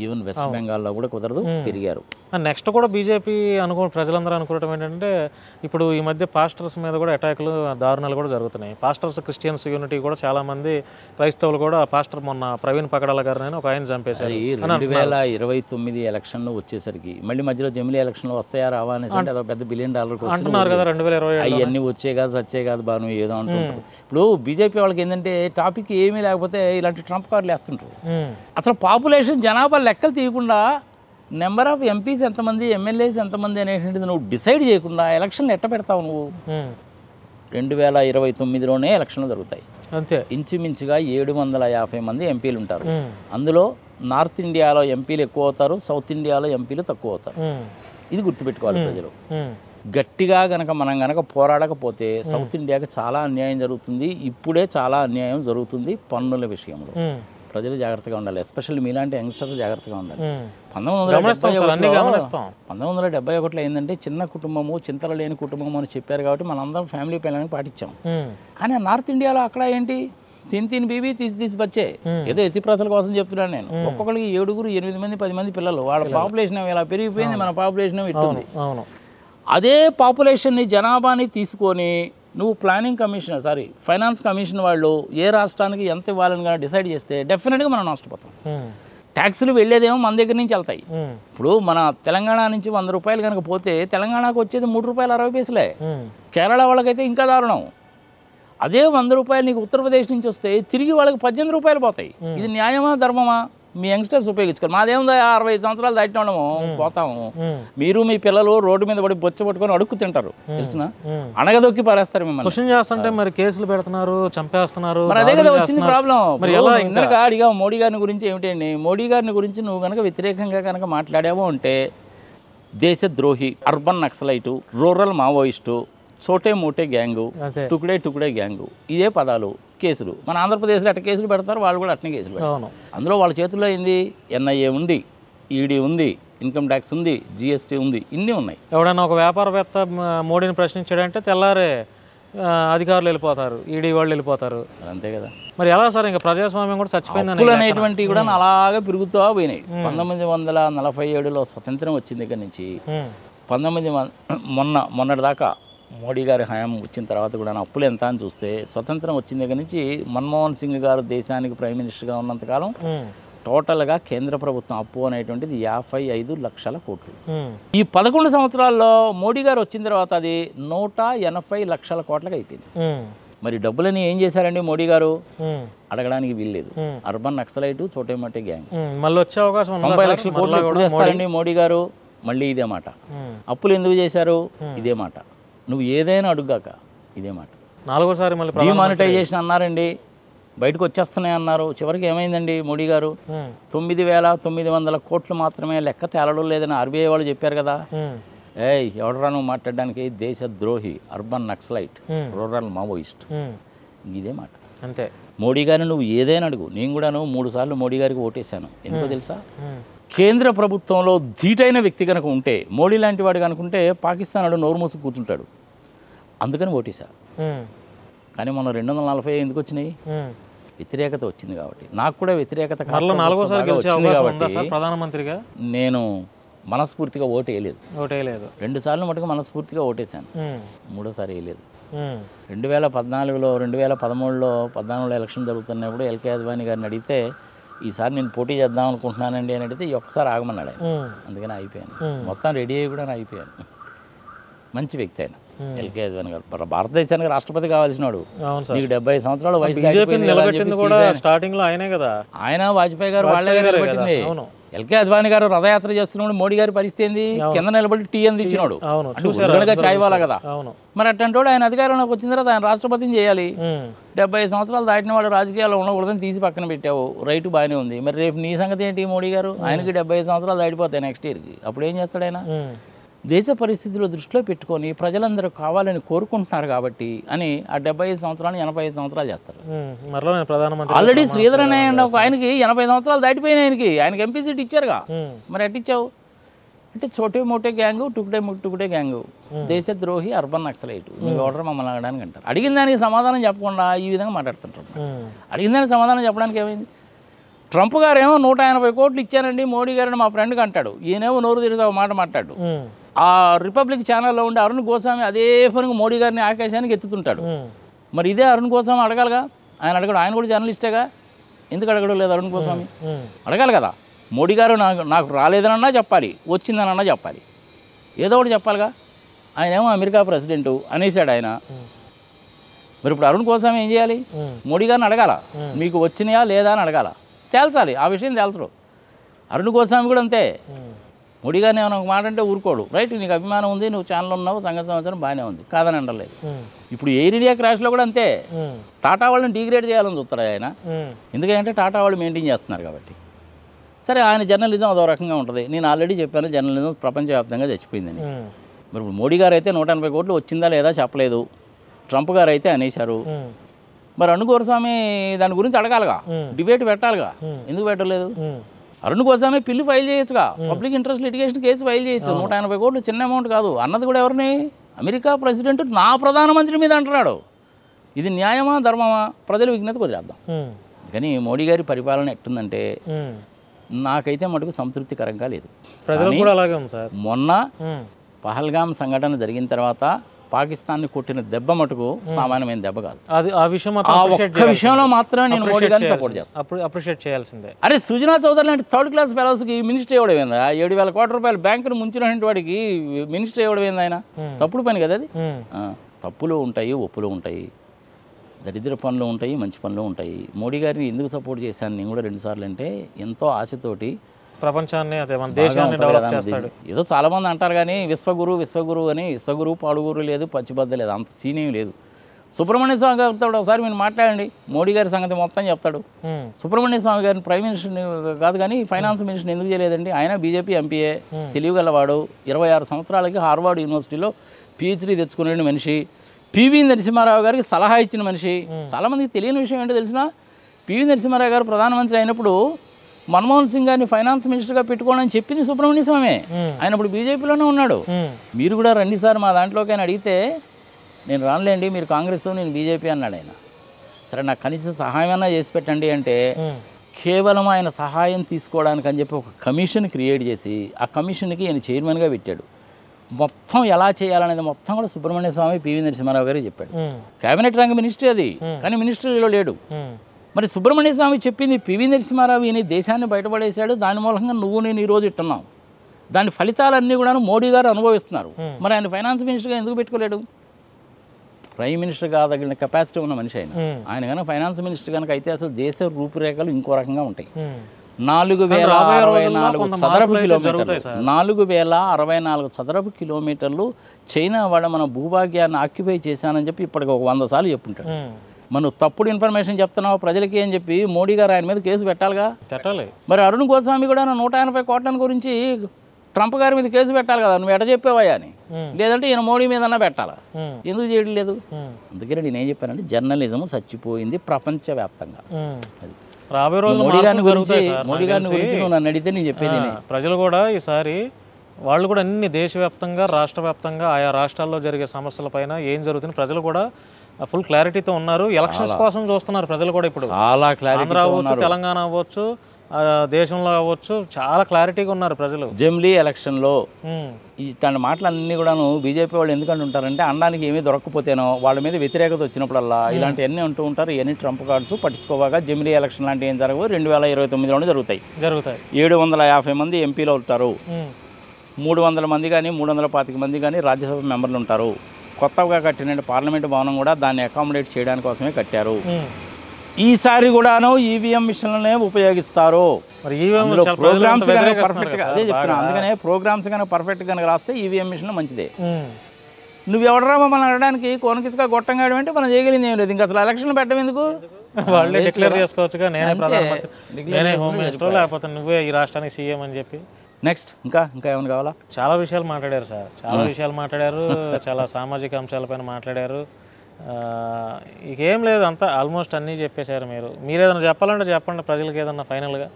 ఈవెన్ వెస్ట్ బెంగాల్లో కూడా కుదరదు. పెరిగారు. నెక్స్ట్ కూడా బీజేపీ ప్రజలందరూ అనుకోవటం ఏంటంటే ఇప్పుడు ఈ మధ్య పాస్టర్స్ మీద కూడా అటాకులు, దారుణాలు కూడా జరుగుతున్నాయి. పాస్టర్స్, క్రిస్టియన్స్ యూనిటీ కూడా చాలా మంది క్రైస్తవులు కూడా పాస్టర్ మొన్న ప్రవీణ్ పగడాల గారిని ఒక ఆయన చంపేశారు. 2029 ఎలక్షన్లు వచ్చేసరికి మళ్ళీ మధ్యలో జమిలీ ఎలక్షన్లు వస్తాయా రావా అనేసి అదొక పెద్ద $1 బిలియన్ అంటున్నారు కదా. 2020 అవన్నీ వచ్చే కాదు బాను ఏదో అంటుంటారు. ఇప్పుడు బీజేపీ వాళ్ళకి ఏంటంటే టాపిక్ ఏమీ లేకపోతే ఇలాంటి ట్రంప్ కార్డులు వేస్తుంటారు. అసలు పాపులేషన్ జనాభా లెక్కలు తీయకుండా నెంబర్ ఆఫ్ ఎంపీస్ ఎంతమంది, ఎమ్మెల్యేస్ ఎంతమంది అనేటువంటిది నువ్వు డిసైడ్ చేయకుండా ఎలక్షన్లు ఎట్ట పెడతావు నువ్వు? 2029లోనే ఎలక్షన్లు జరుగుతాయి. అంతే. ఇంచుమించుగా 750 మంది ఎంపీలు ఉంటారు. అందులో నార్త్ ఇండియాలో ఎంపీలు ఎక్కువ అవుతారు, సౌత్ ఇండియాలో ఎంపీలు తక్కువ అవుతారు. ఇది గుర్తుపెట్టుకోవాలి ప్రజలు. గట్టిగా మనం గనక పోరాడకపోతే సౌత్ ఇండియాకి చాలా అన్యాయం జరుగుతుంది. ఇప్పుడే చాలా అన్యాయం జరుగుతుంది పన్నుల విషయంలో. ప్రజలు జాగ్రత్తగా ఉండాలి. ఎస్పెషల్లీ మీలాంటి యంగ్స్టర్స్ జాగ్రత్తగా ఉండాలి. 1971లో ఏంటంటే చిన్న కుటుంబము, చింతలు లేని కుటుంబము అని చెప్పారు కాబట్టి మనందరం ఫ్యామిలీ ప్లానింగ్ పాటించాం. కానీ నార్త్ ఇండియాలో అక్కడ ఏంటి, తిని బీబీ తీసి బచ్చే. ఏదో ఎత్తి ప్రజల కోసం చెప్తున్నాను నేను. ఒక్కొక్కరికి 7, 8 మంది, 10 మంది పిల్లలు. వాళ్ళ పాపులేషన్ ఇలా పెరిగిపోయింది, మన పాపులేషన్ ఇట్టుంది. అదే పాపులేషన్ని, జనాభాని తీసుకొని నువ్వు ఫైనాన్స్ కమిషన్ వాళ్ళు ఏ రాష్ట్రానికి ఎంత ఇవ్వాలని కానీ డిసైడ్ చేస్తే డెఫినెట్గా మనం నష్టపోతాం. ట్యాక్సులు వెళ్ళేదేమో మన దగ్గర నుంచి వెళ్తాయి. ఇప్పుడు మన తెలంగాణ నుంచి 100 రూపాయలు కనుక పోతే తెలంగాణకు వచ్చేది ₹3.60. కేరళ వాళ్ళకైతే ఇంకా దారుణం. అదే 100 రూపాయలు నీకు ఉత్తరప్రదేశ్ నుంచి వస్తే తిరిగి వాళ్ళకి 18 రూపాయలు పోతాయి. ఇది న్యాయమా, ధర్మమా? మీ యంగ్స్టర్స్ ఉపయోగించుకోవాలి. మాదేముందా 60 సంవత్సరాలు దాటిన వాళ్ళము పోతాము. మీరు మీ పిల్లలు రోడ్డు మీద పడి బొచ్చ పట్టుకొని అడుక్కు తింటారు, తెలిసిన అణగదొక్కి పారేస్తారు మిమ్మల్ని. క్వశ్చన్ చేస్తుంటే మరి కేసులు పెడుతున్నారు, చంపేస్తున్నారు. మరి అదే కదా వచ్చింది ప్రాబ్లం. ఇందాక అడిగా మోడీ గారిని గురించి ఏమిటండి, మోడీ గారిని గురించి నువ్వు కనుక వ్యతిరేకంగా కనుక మాట్లాడావో అంటే దేశద్రోహి, అర్బన్ నక్సలైటు, రూరల్ మావోయిస్టు, చోటే మోటే గ్యాంగు, టుకుడే గ్యాంగు, ఇదే పదాలు, కేసులు. మన ఆంధ్రప్రదేశ్లో అట్ట కేసులు పెడతారు, వాళ్ళు కూడా అట్నే కేసులు పెడతారు. అందులో వాళ్ళ చేతుల్లో ఏంది, ఎన్ఐఏ ఉంది, ఈడీ ఉంది, ఇన్కమ్ ట్యాక్స్ ఉంది, జిఎస్టీ ఉంది, ఇన్ని ఉన్నాయి. ఎవడన్నా ఒక వ్యాపారవేత్త మోడీని ప్రశ్నించాడంటే తెల్లారే అధికారులు వెళ్ళిపోతారు, ఈడీ వాళ్ళు వెళ్ళిపోతారు. అంతే కదా. మరి ఎలా సార్ ఇంకా ప్రజాస్వామ్యం కూడా చచ్చిపోయింది అనేటువంటివి కూడా అలాగే పెరుగుతూ పోయినాయి. 1947లో స్వతంత్రం వచ్చిన దగ్గర నుంచి మొన్నటి దాకా మోడీ గారి హయాం వచ్చిన తర్వాత కూడా అప్పులు ఎంత అని చూస్తే స్వతంత్రం వచ్చిన దగ్గర నుంచి మన్మోహన్ సింగ్ గారు దేశానికి ప్రైమ్ మినిస్టర్గా ఉన్నంతకాలం టోటల్గా కేంద్ర ప్రభుత్వం అప్పు అనేటువంటిది 55 లక్షల కోట్లు. ఈ 11 సంవత్సరాల్లో మోడీ గారు వచ్చిన తర్వాత అది 180 లక్షల కోట్లకు అయిపోయింది. మరి డబ్బులని ఏం చేశారండి మోడీ గారు? అడగడానికి వీల్లేదు. అర్బన్ నక్సలైట్ చోటేమోటే గ్యాంగ్. మళ్ళీ వచ్చే అవకాశం 90 లక్షల కోట్లు ఎప్పుడు చేస్తారండి మోడీ గారు? మళ్ళీ ఇదే మాట. అప్పులు ఎందుకు చేశారు? ఇదే మాట. నువ్వు ఏదైనా అడుగాక ఇదే మాట. 4వసారి మళ్ళీ డిమానిటైజేషన్ అన్నారండి, బయటకు వచ్చేస్తున్నాయి అన్నారు. చివరికి ఏమైందండి మోడీ గారు? 9,900 కోట్లు మాత్రమే, లెక్క తేలడం లేదని ఆర్బీఐ వాళ్ళు చెప్పారు కదా. ఎవడరా నువ్వు మాట్లాడడానికి? దేశద్రోహి, అర్బన్ నక్సలైట్, రూరల్ మావోయిస్ట్. ఇదే మాట అంతే. మోడీ గారిని నువ్వు ఏదైనా అడుగు. నేను కూడాను 3 సార్లు మోడీ గారికి ఓటేశాను. ఎందుకో తెలుసా? కేంద్ర ప్రభుత్వంలో ధీటైన వ్యక్తి కనుక ఉంటే, మోడీ లాంటి వాడు కనుకుంటే పాకిస్తాన్ వాడు నోరు మూసి కూర్చుంటాడు. అందుకని ఓటేశా. కానీ మనం 240 ఎందుకు వచ్చినాయి? వ్యతిరేకత వచ్చింది కాబట్టి. నాకు కూడా వ్యతిరేకత వచ్చింది కాబట్టి ప్రధానమంత్రిగా నేను మనస్ఫూర్తిగా ఓటు వేయలేదు. 2 సార్లు మటుకు మనస్ఫూర్తిగా ఓటేశాను. 3ఓసారి వేయలేదు. 2014లో 2013లో 14 ఎలక్షన్ జరుగుతున్నప్పుడు ఎల్కే అద్వానీ గారిని అడిగితే ఈసారి నేను పోటీ చేద్దాం అనుకుంటున్నానండి అని అడిగితే ఒక్కసారి ఆగమన్నాడు ఆయన. అందుకని అయిపోయాను. మొత్తం రెడీ అయ్యి కూడా అయిపోయాను. మంచి వ్యక్తి ఆయన ఎల్కే అద్వానీ గారు. భారతదేశానికి రాష్ట్రపతి కావాల్సినాడు. నీకు 70 సంవత్సరాల వయసు స్టార్టింగ్ లో ఆయనే కదా. ఆయన వాజ్పేయి గారు వాళ్ళే నిలబెట్టింది. ఎల్కే అద్వానీ గారు రథయాత్ర చేస్తున్నప్పుడు మోడీ గారి పరిస్థితి ఏంది? కింద నిలబడి టీ అందించినాడు. చాయ్ వాళ్ళ కదా. మరి అట్టంటే ఆయన అధికారంలోకి వచ్చిన తర్వాత ఆయన రాష్ట్రపతిని చేయాలి. 70 సంవత్సరాలు దాటిన వాడు రాజకీయాల్లో ఉండకూడదని తీసి పక్కన పెట్టావు. రైట్ బాగానే ఉంది. మరి రేపు నీ సంగతి ఏంటి? మోడీ గారు ఆయనకి 70 సంవత్సరాలు దాటిపోతాయి నెక్స్ట్ ఇయర్కి. అప్పుడు ఏం చేస్తాడు ఆయన? దేశ పరిస్థితులు దృష్టిలో పెట్టుకొని ప్రజలందరూ కావాలని కోరుకుంటున్నారు కాబట్టి అని ఆ 75 సంవత్సరాలు 85 సంవత్సరాలు చేస్తారు. ఆల్రెడీ శ్రీధర్ అనే ఆయనకి 80 సంవత్సరాలు దాటిపోయినాయి. ఆయనకి ఎంపీ సీట్ ఇచ్చారుగా. మరి ఎట్టిచ్చావు అంటే చోటే Mote gang, టుకుడే gang, దేశద్రోహి, urban naxalite. నువ్వు ఎవడరు మమ్మల్ని అడగడానికి అంటారు. అడిగిన దానికి సమాధానం చెప్పకుండా ఈ విధంగా మాట్లాడుతుంటారు. అడిగిన దానికి సమాధానం చెప్పడానికి ఏమైంది? ట్రంప్ గారు ఏమో 180 కోట్లు ఇచ్చానండి మోడీ గారిని మా ఫ్రెండ్కి అంటాడు. ఈయనేమో నోరు తెరిచి ఒక మాట మాట్లాడు. ఆ రిపబ్లిక్ ఛానల్లో ఉండే అరుణ్ గోస్వామి అదే పనికి మోడీ గారిని ఆకాశానికి ఎత్తుతుంటాడు. మరి ఇదే అరుణ్ గోస్వామి అడగాలిగా. ఆయన అడగడు. ఆయన కూడా జర్నలిస్టేగా. ఎందుకు అడగడం లేదు అరుణ్ గోస్వామి? అడగాలి కదా. మోడీ గారు నాకు రాలేదనన్నా చెప్పాలి, వచ్చిందనన్నా చెప్పాలి, ఏదో ఒకటి చెప్పాలిగా. ఆయన ఏమో అమెరికా ప్రెసిడెంటు అనేసాడు ఆయన. మరి ఇప్పుడు అరుణ్ గోస్వామి ఏం చేయాలి? మోడీ గారిని అడగాల, మీకు వచ్చినాయా లేదా అని అడగాల, తేల్చాలి. ఆ విషయం తేల్చడు. అరుణ్ గోస్వామి కూడా అంతే. మోడీ గారిని ఏమైనా ఒక మాట అంటే ఊరుకోడు. రైట్, నీకు అభిమానం ఉంది, నువ్వు ఛానల్ ఉన్నావు, సంగతి సంవత్సరం బాగానే ఉంది, కాదని అనలేదు. ఇప్పుడు ఎయిర్ ఇండియా క్రాష్లో కూడా అంతే. టాటా వాళ్ళని డిగ్రేడ్ చేయాలని చూస్తాడు ఆయన. ఎందుకంటే టాటా వాళ్ళు మెయింటైన్ చేస్తున్నారు కాబట్టి. సరే, ఆయన జర్నలిజం అదో రకంగా ఉంటుంది. నేను ఆల్రెడీ చెప్పాను జర్నలిజం ప్రపంచవ్యాప్తంగా చచ్చిపోయిందని. మరి ఇప్పుడు మోడీ గారు అయితే 180 కోట్లు వచ్చిందా లేదా చెప్పలేదు. ట్రంప్ గారు అయితే అనేశారు. మరి అరుణ్ గోస్వామి దాని గురించి అడగాలిగా, డిబేట్ పెట్టాలిగా. ఎందుకు పెట్టలేదు? అరుణ్ గోస్వామి పిల్లి ఫైల్ చేయొచ్చుగా. Public interest litigation case file చేయొచ్చు. 180 కోట్లు చిన్న అమౌంట్ కాదు. అన్నది కూడా ఎవరిని? అమెరికా ప్రెసిడెంట్ నా ప్రధానమంత్రి మీద అంటున్నాడు. ఇది న్యాయమా ధర్మమా? ప్రజల విజ్ఞత కుదిరేద్దాం. కానీ మోడీ గారి పరిపాలన ఎట్టుందంటే నాకైతే మటుకు సంతృప్తికరంగా లేదు. మొన్న పహల్గామ్ సంఘటన జరిగిన తర్వాత పాకిస్తాన్ని కొట్టిన దెబ్బ మటుకు సామాన్యమైన దెబ్బ కాదు. ఒక్క విషయంలో మాత్రమే నేను మోడీ గారిని సపోర్ట్ చేస్తాను. అప్రిషియేట్ చేయాల్సిందే. అరే, సుజనా చౌదరి లాంటి 3rd క్లాస్ ఫెలోస్కి మినిస్టర్ ఇవ్వడం ఏందా? 7,000 కోట్ల రూపాయలు బ్యాంకును ముంచినటువంటి వాడికి మినిస్టర్ ఇవ్వడం ఏంది? ఆయన తప్పుడు పని కదా అది. తప్పులు ఉంటాయి, ఒప్పులు ఉంటాయి, దరిద్ర పనులు ఉంటాయి, మంచి పనులు ఉంటాయి. మోడీ గారిని ఎందుకు సపోర్ట్ చేశాను నేను కూడా 2 సార్లు అంటే ఎంతో ఆశతోటి ప్రపంచాన్ని, అదే మన దేశాన్ని డెవలప్ చేస్తాడు. ఏదో చాలామంది అంటారు కానీ విశ్వగురు అని, విశ్వగురు పాడుగురు లేదు, పచ్చిబద్ద లేదు, అంత సీనేం లేదు. సుబ్రహ్మణ్య స్వామి గారితో ఒకసారి మీరు మాట్లాడండి, మోడీ గారి సంగతి మొత్తం చెప్తాడు. సుబ్రహ్మణ్య స్వామి గారిని ప్రైమ్ మినిస్టర్ కాదు కానీ ఫైనాన్స్ మినిస్టర్ ఎందుకు చేయలేదండి? ఆయన బీజేపీ ఎంపీఏ, తెలివిగలవాడు, 26 సంవత్సరాలకి హార్వర్డ్ యూనివర్సిటీలో PhD తెచ్చుకునే మనిషి, పివి నరసింహారావు గారికి సలహా ఇచ్చిన మనిషి. చాలామందికి తెలియని విషయం ఏంటో తెలిసిన, పివి నరసింహారావు గారు ప్రధానమంత్రి అయినప్పుడు మన్మోహన్ సింగ్ గారిని ఫైనాన్స్ మినిస్టర్గా పెట్టుకోవడం అని చెప్పింది సుబ్రహ్మణ్య స్వామి. ఆయన ఇప్పుడు బీజేపీలోనే ఉన్నాడు. మీరు కూడా రండి సార్ మా దాంట్లోకి అని అడిగితే నేను రానులేండి, మీరు కాంగ్రెస్, నేను బీజేపీ అన్నాడు ఆయన. సరే, నాకు కనీసం సహాయమైనా చేసి పెట్టండి అంటే కేవలం ఆయన సహాయం తీసుకోవడానికి అని చెప్పి ఒక కమిషన్ క్రియేట్ చేసి ఆ కమిషన్కి ఆయన చైర్మన్గా పెట్టాడు. మొత్తం ఎలా చేయాలనేది మొత్తం కూడా సుబ్రహ్మణ్య స్వామి, పివి నరసింహారావు గారికి చెప్పాడు. కేబినెట్ రంగ మినిస్ట్రీ అది, కానీ మినిస్ట్రీలో లేడు. మరి సుబ్రహ్మణ్య స్వామి చెప్పింది పివి నరసింహారావు ఈయన దేశాన్ని బయటపడేశాడు, దాని మూలంగా నువ్వు నేను ఈరోజు ఇట్టున్నాం. దాని ఫలితాలన్నీ కూడా మోడీ గారు అనుభవిస్తున్నారు. మరి ఆయన ఫైనాన్స్ మినిస్టర్గా ఎందుకు పెట్టుకోలేడు? ప్రైమ్ మినిస్టర్ కాదగిన కెపాసిటీ ఉన్న మనిషి ఆయన కనుక ఫైనాన్స్ మినిస్టర్ కనుక అయితే అసలు దేశ రూపురేఖలు ఇంకో రకంగా ఉంటాయి. 4064 చదరపు కిలోమీటర్లు 4064 చదరపు కిలోమీటర్లు చైనా వాళ్ళ మన భూభాగ్యాన్ని ఆక్యుపై చేశానని చెప్పి ఇప్పటికి ఒక 100 సార్లు చెప్పుంటాడు. మనం తప్పుడు ఇన్ఫర్మేషన్ చెప్తున్నావు ప్రజలకి అని చెప్పి మోడీ గారు ఆయన మీద కేసు పెట్టాలిగా. మరి అరుణ్ గోస్వామి కూడా 180 కోట్ల గురించి ట్రంప్ గారి మీద కేసు పెట్టాలి కదా, నువ్వు ఎట చెప్పేవయ్యా అని. లేదంటే ఈయన మోడీ మీదన్నా పెట్టాలా, ఎందుకు చేయడం లేదు? అందుకని నేనేం చెప్పానంటే జర్నలిజం చచ్చిపోయింది ప్రపంచవ్యాప్తంగా. మోడీ గారిని గురించి నువ్వు నన్ను అడిగితే నేను చెప్పేది ప్రజలు కూడా ఈసారి వాళ్ళు కూడా అన్ని దేశవ్యాప్తంగా రాష్ట్ర వ్యాప్తంగా ఆయా రాష్ట్రాల్లో జరిగే సమస్యల పైన ఏం జరుగుతుంది ప్రజలు కూడా ఫుల్ క్లారిటీతో ఉన్నారు. ఎలక్షన్స్ కోసం చూస్తున్నారు ప్రజలు కూడా. ఇప్పుడు చాలా క్లారిటీ, ఆంధ్ర అవ్వచ్చు, తెలంగాణ అవ్వచ్చు, దేశంలో అవ్వచ్చు, చాలా క్లారిటీగా ఉన్నారు ప్రజలు. జమిలీ ఎలక్షన్లో ఇట్లాంటి మాటలన్నీ కూడాను బీజేపీ వాళ్ళు ఎందుకంటూ ఉంటారంటే అనడానికి ఏమీ దొరకకపోతేనో వాళ్ళ మీద వ్యతిరేకత వచ్చినప్పుడల్లా ఇలాంటివన్నీ అంటూ ఉంటారు. ఇవన్నీ ట్రంప్ కార్డ్స్ పట్టించుకోవాగా జమిలీ ఎలక్షన్ లాంటివి ఏం జరగవు. 2029లోనే జరుగుతాయి. 750 మంది ఎంపీలు అవుతారు, 300 మంది కానీ 325 మంది కానీ రాజ్యసభ మెంబర్లు ఉంటారు. కొత్తగా కట్టిన పార్లమెంటు భవనం కూడా దాన్ని అకామిడేట్ చేయడానికి కోసమే కట్టారు. ఈసారి కూడాను ఈవీఎం మిషన్లనే ఉపయోగిస్తారు. ప్రోగ్రామ్స్ కనుక పర్ఫెక్ట్గా, అదే చెప్తున్నా, అందుకనే ప్రోగ్రామ్స్ కనుక పర్ఫెక్ట్గా కనుక రాస్తే ఈవీఎం మిషన్ మంచిదే. నువ్వు ఎవడరా మమ్మల్ని అనడానికి కోనకిసుగా గొట్టంగా అంటే మనం చేయగలిగింది ఏం లేదు. ఇంకా అసలు ఎలక్షన్లు పెట్టడం ఎందుకు? వాళ్ళే డిక్లేర్ చేసుకోవచ్చుగా, నేనే ప్రధానమంత్రి, నేనే హోమ్ మినిస్టర్, లేకపోతే నువ్వే ఈ రాష్ట్రానికి సీఎం అని చెప్పి. నెక్స్ట్ ఇంకా ఏమైనా కావాలా? చాలా విషయాలు మాట్లాడారు సార్, చాలా విషయాలు మాట్లాడారు, చాలా సామాజిక అంశాలపైన మాట్లాడారు. ఇకేం లేదు, అంతా ఆల్మోస్ట్ అన్నీ చెప్పేశారు. మీరు ఏదైనా చెప్పాలంటే చెప్పండి ప్రజలకి, ఏదన్నా ఫైనల్గా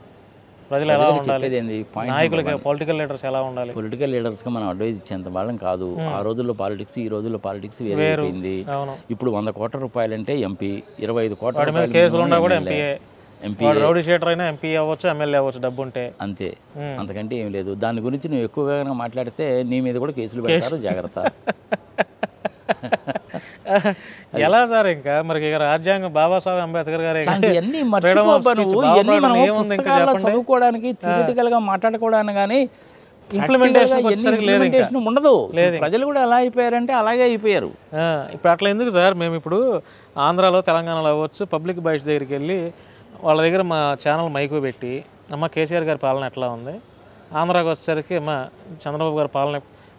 ప్రజలు ఎలా ఉండాలి, నాయకులకి, పొలిటికల్ లీడర్స్ ఎలా ఉండాలి? పొలిటికల్ లీడర్స్కి మనం అడ్వైజ్ ఇచ్చేంత వాళ్ళం కాదు. ఆ రోజుల్లో పాలిటిక్స్, ఈ రోజుల్లో పాలిటిక్స్ వేరే అయిపోయింది. ఇప్పుడు 100 కోట్ల రూపాయలంటే ఎంపీ, 25 కోట్ల రూపాయలు కేసులు ఉన్నా కూడా ఎంపీ, రౌడీ షీటర్ అయినా ఎంపీ అవ్వచ్చు, ఎమ్మెల్యే అవ్వచ్చు, డబ్బు ఉంటే అంతే, అంతకంటే ఏం లేదు. దాని గురించి నువ్వు ఎక్కువగా మాట్లాడితే నీ మీద కూడా కేసులు పెడతారు, జాగ్రత్త. ఎలా సార్? ఇంకా మరి రాజ్యాంగం బాబాసాహెబ్ అంబేద్కర్ గారు చదువుకోవడానికి, థియరిటికల్ గా మాట్లాడుకోవడానికి కానీ ఇంప్లిమెంటేషన్ ఉండదు. ప్రజలు కూడా ఎలా అయిపోయారంటే అలాగే అయిపోయారు. ఇప్పుడు అట్లా ఎందుకు సార్? మేము ఇప్పుడు ఆంధ్రాలో, తెలంగాణలో అవ్వచ్చు, పబ్లిక్ బైట్స్ దగ్గరికి వెళ్ళి వాళ్ళ దగ్గర మా ఛానల్ మైకు పెట్టి, అమ్మ కేసీఆర్ గారి పాలన ఎట్లా ఉంది, ఆంధ్రాకి వచ్చేసరికి అమ్మ చంద్రబాబు గారి పాలన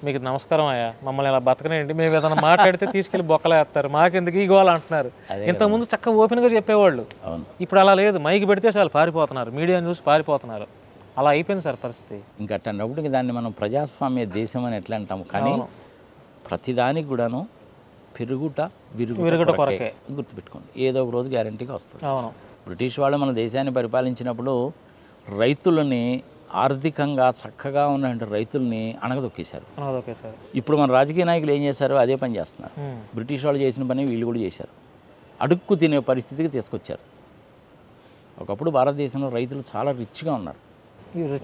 మీకు నమస్కారం అయ్యా, మమ్మల్ని ఇలా బతకనేంటి, మేము ఏదైనా మాట్లాడితే తీసుకెళ్ళి బొక్కలేస్తారు, మాకెందుకు ఈ గోల అంటున్నారు. ఇంతకుముందు చక్కగా ఓపెన్గా చెప్పేవాళ్ళు, ఇప్పుడు అలా లేదు. మైకి పెడితే చాలు పారిపోతున్నారు, మీడియాని చూసి పారిపోతున్నారు. అలా అయిపోయింది సార్ పరిస్థితి. ఇంకా అన్నప్పటికీ దాన్ని మనం ప్రజాస్వామ్య దేశం అని ఎట్లా అంటాము, కానీ ప్రతిదానికి కూడాను పెరుగుట విరుగుట కొరకే గుర్తుపెట్టుకోండి. ఏదో ఒక రోజు గ్యారంటీగా వస్తుంది. అవును, బ్రిటిష్ వాళ్ళు మన దేశాన్ని పరిపాలించినప్పుడు రైతులని ఆర్థికంగా చక్కగా ఉన్న రైతుల్ని అణగదొక్కేశారు. ఇప్పుడు మన రాజకీయ నాయకులు ఏం చేశారు? అదే పని చేస్తున్నారు. బ్రిటిష్ వాళ్ళు చేసిన పని వీళ్ళు కూడా చేశారు. అడుక్కు తినే పరిస్థితికి తీసుకొచ్చారు. ఒకప్పుడు భారతదేశంలో రైతులు చాలా రిచ్గా ఉన్నారు.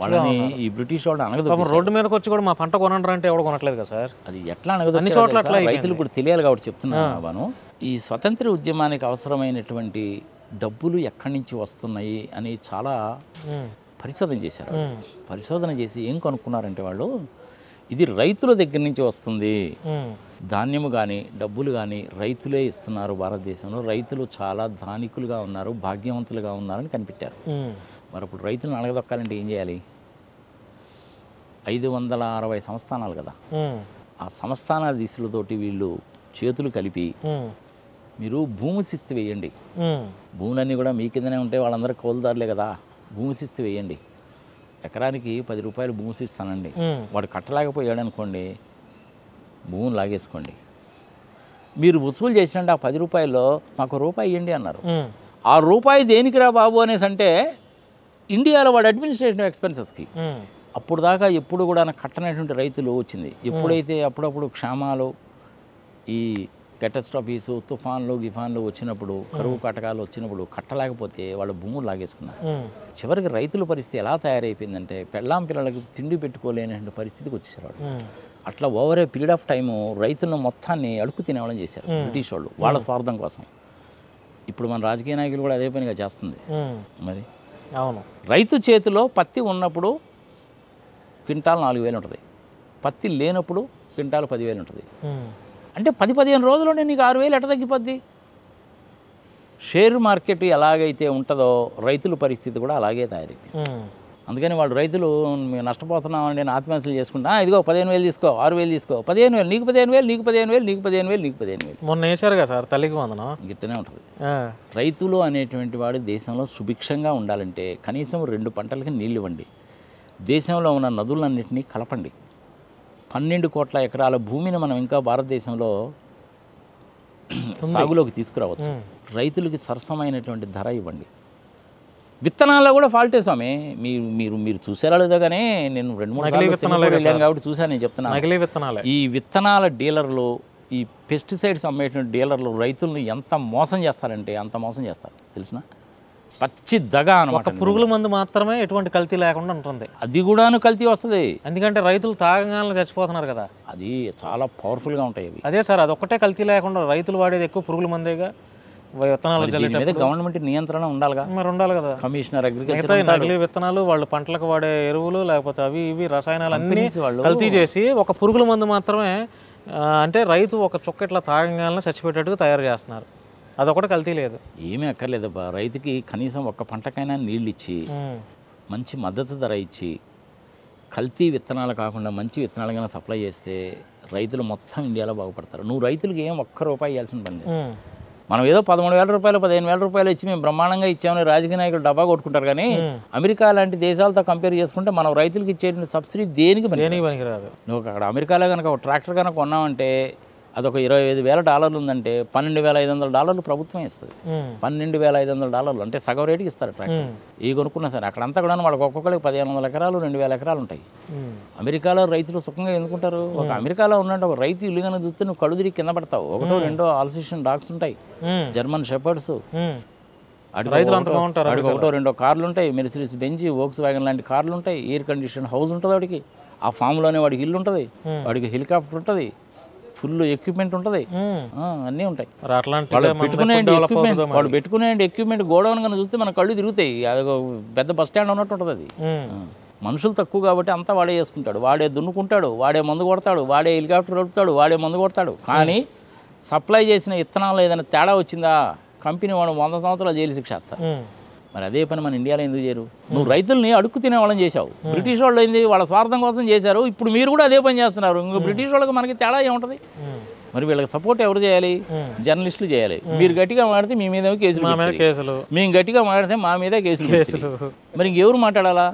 వాళ్ళని ఈ బ్రిటిష్ వాళ్ళు అణగదొక్కేశారు. రోడ్డు మీదకి వచ్చి కూడా మా పంట కొనండి అంటే ఎవరు కొనట్లేదు కదా సార్. అది ఎట్లా అణగదొక్కారు రైతులు కూడా తెలియాలి కాబట్టి చెప్తున్నాను. ఈ స్వతంత్ర ఉద్యమానికి అవసరమైనటువంటి డబ్బులు ఎక్కడి నుంచి వస్తున్నాయి అని చాలా పరిశోధన చేశారు. పరిశోధన చేసి ఏం కనుక్కున్నారంటే వాళ్ళు, ఇది రైతుల దగ్గర నుంచి వస్తుంది, ధాన్యము కానీ డబ్బులు కానీ రైతులే ఇస్తున్నారు. భారతదేశంలో రైతులు చాలా ధనికులుగా ఉన్నారు, భాగ్యవంతులుగా ఉన్నారని కనిపెట్టారు. మరి అప్పుడు రైతులను అణగదొక్కాలంటే ఏం చేయాలి? 560 సంస్థానాలు కదా, ఆ సంస్థానాల దిశలతోటి వీళ్ళు చేతులు కలిపి మీరు భూమి శిస్తు వేయండి, భూములన్నీ కూడా మీ కిందనే ఉంటే వాళ్ళందరూ కౌలుదారులే కదా, భూమి శిస్తు వేయండి, ఎకరానికి 10 రూపాయలు భూమి శిస్తానండి, వాడు కట్టలేకపోయాడు అనుకోండి భూమిని లాగేసుకోండి, మీరు వసూలు చేసినంటే ఆ 10 రూపాయల్లో మాకు రూపాయి ఇవ్వండి అన్నారు. ఆ రూపాయి దేనికిరా బాబు అనేసి అంటే ఇండియాలో వాడు అడ్మినిస్ట్రేషన్ ఎక్స్పెన్సెస్కి. అప్పుడు దాకా ఎప్పుడు కూడా కట్టనటువంటి రైతులు వచ్చింది. ఎప్పుడైతే అప్పుడప్పుడు క్షామాలు, ఈ కెటాస్ట్రాఫీసు, తుఫాన్లు గిఫాన్లు వచ్చినప్పుడు, కరువు కటకాలు వచ్చినప్పుడు కట్టలేకపోతే వాళ్ళ భూములు లాగేసుకున్నారు. చివరికి రైతుల పరిస్థితి ఎలా తయారైపోయిందంటే పెళ్ళాం పిల్లలకి తిండి పెట్టుకోలేని పరిస్థితికి వచ్చేసారు వాళ్ళు. అట్లా over a period of time రైతులను మొత్తాన్ని అడుక్కు తినేవాళ్ళని చేశారు బ్రిటిష్ వాళ్ళు వాళ్ళ స్వార్థం కోసం. ఇప్పుడు మన రాజకీయ నాయకులు కూడా అదే పనిగా చేస్తుంది. మరి అవును, రైతు చేతిలో పత్తి ఉన్నప్పుడు క్వింటాల్ 4,000 ఉంటుంది, పత్తి లేనప్పుడు క్వింటాల్ 10,000 ఉంటుంది. అంటే 10-15 రోజుల్లోనే నీకు 6,000 ఎట్ట తగ్గిపోద్ది? షేర్ మార్కెట్ ఎలాగైతే ఉంటుందో రైతుల పరిస్థితి కూడా అలాగే తయారైంది. అందుకని వాళ్ళు రైతులు మేము నష్టపోతున్నామని నేను ఆత్మహత్యలు చేసుకుంటా, ఇదిగో 15,000 తీసుకో, 6,000 తీసుకో, 15,000 నీకు 15,000 నీకు 15,000 నీకు 15,000 నీకు 15,000. మొన్న వేసారు కదా సార్ తల్లికి వందనం, గిట్టనే ఉంటుంది. రైతులు అనేటువంటి వాడు దేశంలో సుభిక్షంగా ఉండాలంటే కనీసం 2 పంటలకి నీళ్ళు ఇవ్వండి, దేశంలో ఉన్న నదులన్నింటినీ కలపండి. 12 కోట్ల ఎకరాల భూమిని మనం ఇంకా భారతదేశంలో సాగులోకి తీసుకురావచ్చు. రైతులకి సరసమైనటువంటి ధర ఇవ్వండి. విత్తనాల్లో కూడా ఫాల్టే స్వామి. మీరు చూసారా లేదో కానీ నేను 2-3 సార్లు వెళ్ళాను కాబట్టి చూసాను. నేను చెప్తున్నాను, ఈ విత్తనాల డీలర్లు, ఈ పెస్టిసైడ్స్ అమ్మేటువంటి డీలర్లు రైతులను ఎంత మోసం చేస్తారంటే అంత మోసం చేస్తారు తెలిసిన. పచ్చి దగ అనమాట. పురుగుల మందు మాత్రమే ఎటువంటి కల్తీ లేకుండా ఉంటుంది, అది కూడాను కల్తీ వస్తుంది. ఎందుకంటే రైతులు తాగగానే చచ్చిపోతున్నారు కదా, అది చాలా పవర్ఫుల్గా ఉంటాయి అవి. అదే సార్, అదొక్కటే కల్తీ లేకుండా రైతులు వాడేది ఎక్కువ పురుగుల మందేగా. విత్తనాలు మీద గవర్నమెంట్ నియంత్రణ ఉండాలిగా, మరి ఉండాలి కదా. కమిషనర్ అగ్రికల్చర్ నకిలీ విత్తనాలు, వాళ్ళు పంటలకు వాడే ఎరువులు లేకపోతే అవి ఇవి రసాయనాలు అన్నీ కల్తీ చేసి ఒక పురుగుల మందు మాత్రమే, అంటే రైతు ఒక చుక్క ఇట్లా తాగంగానే చచ్చిపోయేటట్టుగా తయారు చేస్తున్నారు. అదొకటి కల్తీ లేదు, ఏమీ అక్కర్లేదబ్బా. రైతుకి కనీసం ఒక్క పంటకైనా నీళ్ళు ఇచ్చి మంచి మద్దతు ధర ఇచ్చి కల్తీ విత్తనాలు కాకుండా మంచి విత్తనాలు కన్నా సప్లై చేస్తే రైతులు మొత్తం ఇండియాలో బాగుపడతారు. నువ్వు రైతులకి ఏం ఒక్క రూపాయి ఇవ్వాల్సిన పని లేదు. మనం ఏదో 13,000 రూపాయలు 15,000 రూపాయలు ఇచ్చి మేము బ్రహ్మాండంగా ఇచ్చామని రాజకీయ నాయకులు డబ్బా కొట్టుకుంటారు. కానీ అమెరికా లాంటి దేశాలతో కంపేర్ చేసుకుంటే మనం రైతులకు ఇచ్చేటువంటి సబ్సిడీ దేనికి పనికిరాదు. నువ్వు అక్కడ అమెరికాలో కనుక ఒక ట్రాక్టర్ కనుక కొన్నామంటే అదొక $25,000 ఉందంటే $12,500 ప్రభుత్వం ఇస్తుంది. $12,500 అంటే సగం రేటుకి ఇస్తారు ట్రాక్టర్. ఈ కొనుక్కున్నా సరే అక్కడంతా కూడా వాళ్ళకి ఒక్కొక్కరికి 1,500 ఎకరాలు 2,000 ఎకరాలు ఉంటాయి. అమెరికాలో రైతులు సుఖంగా ఎందుకుంటారు? ఒక అమెరికాలో ఉన్నట్టు ఒక రైతు ఇల్లు కనుక చూస్తే నువ్వు కళ్ళు తిరిగి కింద పడతావు. 1-2 ఆల్సేషన్ డాగ్స్ ఉంటాయి, జర్మన్ షెపర్డ్స్, వాడికి 1-2 కార్లు ఉంటాయి, మెర్సిడీస్ బెంజ్, వోక్స్ వ్యాగన్ లాంటి కార్లు ఉంటాయి, ఎయిర్ కండిషన్ హౌస్ ఉంటుంది వాడికి, ఆ ఫామ్లోనే వాడికి ఇల్లు ఉంటుంది, వాడికి హెలికాప్టర్ ఉంటుంది, ఫుల్ ఎక్విప్మెంట్ ఉంటుంది, అన్నీ ఉంటాయి. వాడు పెట్టుకునే ఎక్విప్మెంట్ గోడౌన్ కనుక చూస్తే మన కళ్ళు తిరుగుతాయి. అదొక పెద్ద బస్ స్టాండ్ ఉన్నట్టు ఉంటుంది అది. మనుషులు తక్కువ కాబట్టి అంతా వాడే చేసుకుంటాడు, వాడే దున్నుకుంటాడు, వాడే మందు కొడతాడు, వాడే హెలికాప్టర్ నడుపుతాడు, వాడే మందు కొడతాడు. కానీ సప్లై చేసిన విత్తనాలు ఏదైనా తేడా వచ్చిందా కంపెనీ వాడు 100 సంవత్సరాలు జైలు శిక్ష వేస్తారు. మరి అదే పని మన ఇండియాలో ఎందుకు చేయరు? నువ్వు రైతుల్ని అడుక్కు తినే వాళ్ళని చేశావు. బ్రిటిష్ వాళ్ళు ఏంది వాళ్ళ స్వార్థం కోసం చేశారు, ఇప్పుడు మీరు కూడా అదే పని చేస్తున్నారు. ఇంకా బ్రిటిష్ వాళ్ళకి మనకి తేడా ఏముంటుంది? మరి వీళ్ళకి సపోర్ట్ ఎవరు చేయాలి? జర్నలిస్టులు చేయాలి. మీరు గట్టిగా మాడితే మీ మీద కేసులు, మేము గట్టిగా మాడితే మా మీద కేసులు. మరి ఇంకెవరు మాట్లాడాలా?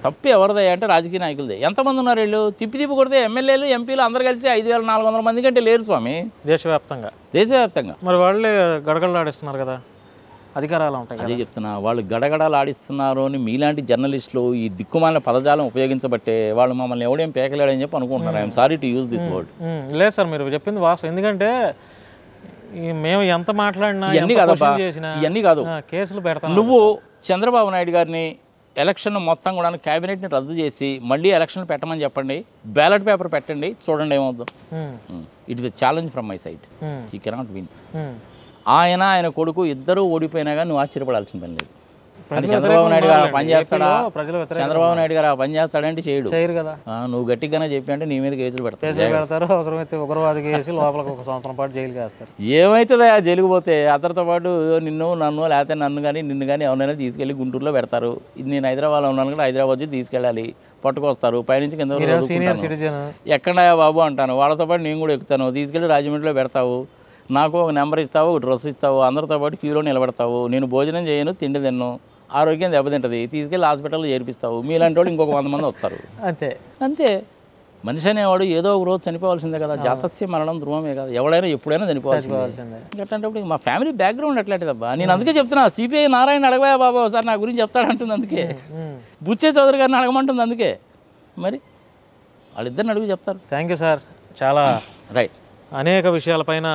తప్పు ఎవరిదయ్యా అంటే రాజకీయ నాయకులదే. ఎంతమంది ఉన్నారు వీళ్ళు? తిప్పి కొడితే ఎమ్మెల్యేలు ఎంపీలు అందరు కలిసి 5,400 మంది కంటే లేరు స్వామి దేశవ్యాప్తంగా. మరి వాళ్ళే గడగడలాడిస్తున్నారు కదా, అధికారాలు ఉంటాయి. అదే చెప్తున్నా, వాళ్ళు గడగడలు ఆడిస్తున్నారు అని మీలాంటి జర్నలిస్టులు ఈ దిక్కుమాలిన పదజాలం ఉపయోగించబట్టే వాళ్ళు మమ్మల్ని ఎవడేం పేకలేడని చెప్పి అనుకుంటున్నారు. I'm sorry to use this word. లేదు సార్, మీరు చెప్పింది వాస్తవం. ఎందుకంటే మేము ఎంత మాట్లాడినా ఇవన్నీ కాదు, కేసులు పెడతాం. నువ్వు చంద్రబాబు నాయుడు గారిని ఎలక్షన్ మొత్తం కూడా క్యాబినెట్ని రద్దు చేసి మళ్ళీ ఎలక్షన్ పెట్టమని చెప్పండి, బ్యాలెట్ పేపర్ పెట్టండి, చూడండి ఏమవుద్దు. It is a challenge from my side. He cannot win. ఆయన కొడుకు ఇద్దరూ ఓడిపోయినా కానీ నువ్వు ఆశ్చర్యపడాల్సిన పని లేదు. చంద్రబాబు నాయుడు గారు పని చేస్తాడా? చంద్రబాబు నాయుడు గారు పని చేస్తాడంటే చేయరు కదా. నువ్వు గట్టిగానే చెప్పి అంటే నీ మీద కేసులు పెడతారు. అవసరమైతే ఉగ్రవాది కేసు లోపలికి 1 సంవత్సరం పాటు జైలుకి వేస్తారు. ఏమైతుందా జైలుకు పోతే? అతనితో పాటు నన్ను లేకపోతే నిన్ను కానీ ఎవరైనా తీసుకెళ్ళి గుంటూరులో పెడతారు. నేను హైదరాబాద్లో ఉన్నాను కూడా హైదరాబాద్ తీసుకెళ్ళాలి, పట్టుకొస్తారు, పైనుంచి కింద సీనియర్ సిటిజన్ ఎక్కడయా బాబు అంటాను. వాళ్ళతో పాటు నేను కూడా ఎక్కుతాను, తీసుకెళ్ళి రాజమండ్రిలో పెడతావు, నాకు ఒక నెంబర్ ఇస్తావు, ఒక డ్రెస్ ఇస్తావు, అందరితో పాటు క్యూలో నిలబెడతావు, నేను భోజనం చేయను, తిండి తిన్ను, ఆరోగ్యం దెబ్బతింటుంది, తీసుకెళ్ళి హాస్పిటల్లో చేర్పిస్తావు. మీలాంటి వాళ్ళు ఇంకొక 100 మంది వస్తారు. అంతే. మనిషి అనేవాడు ఏదో ఒక రోజు చనిపోవాల్సిందే కదా. జాతస్య మరణం ధ్రువమే కదా, ఎవడైనా ఎప్పుడైనా చనిపోవాల్సిందే. అట్లాంటప్పుడు మా ఫ్యామిలీ బ్యాక్గ్రౌండ్ అట్లాంటిదబ్బా. నేను అందుకే చెప్తున్నా, సిపిఐ నారాయణ అడగవా బాబా ఒకసారి నా గురించి చెప్తాడంటుంది. అందుకే బుచ్చే చౌదరి గారిని అడగమంటుంది. అందుకే మరి వాళ్ళిద్దరిని అడుగు చెప్తారు. Thank you sir. చాలా రైట్. అనేక విషయాలపైన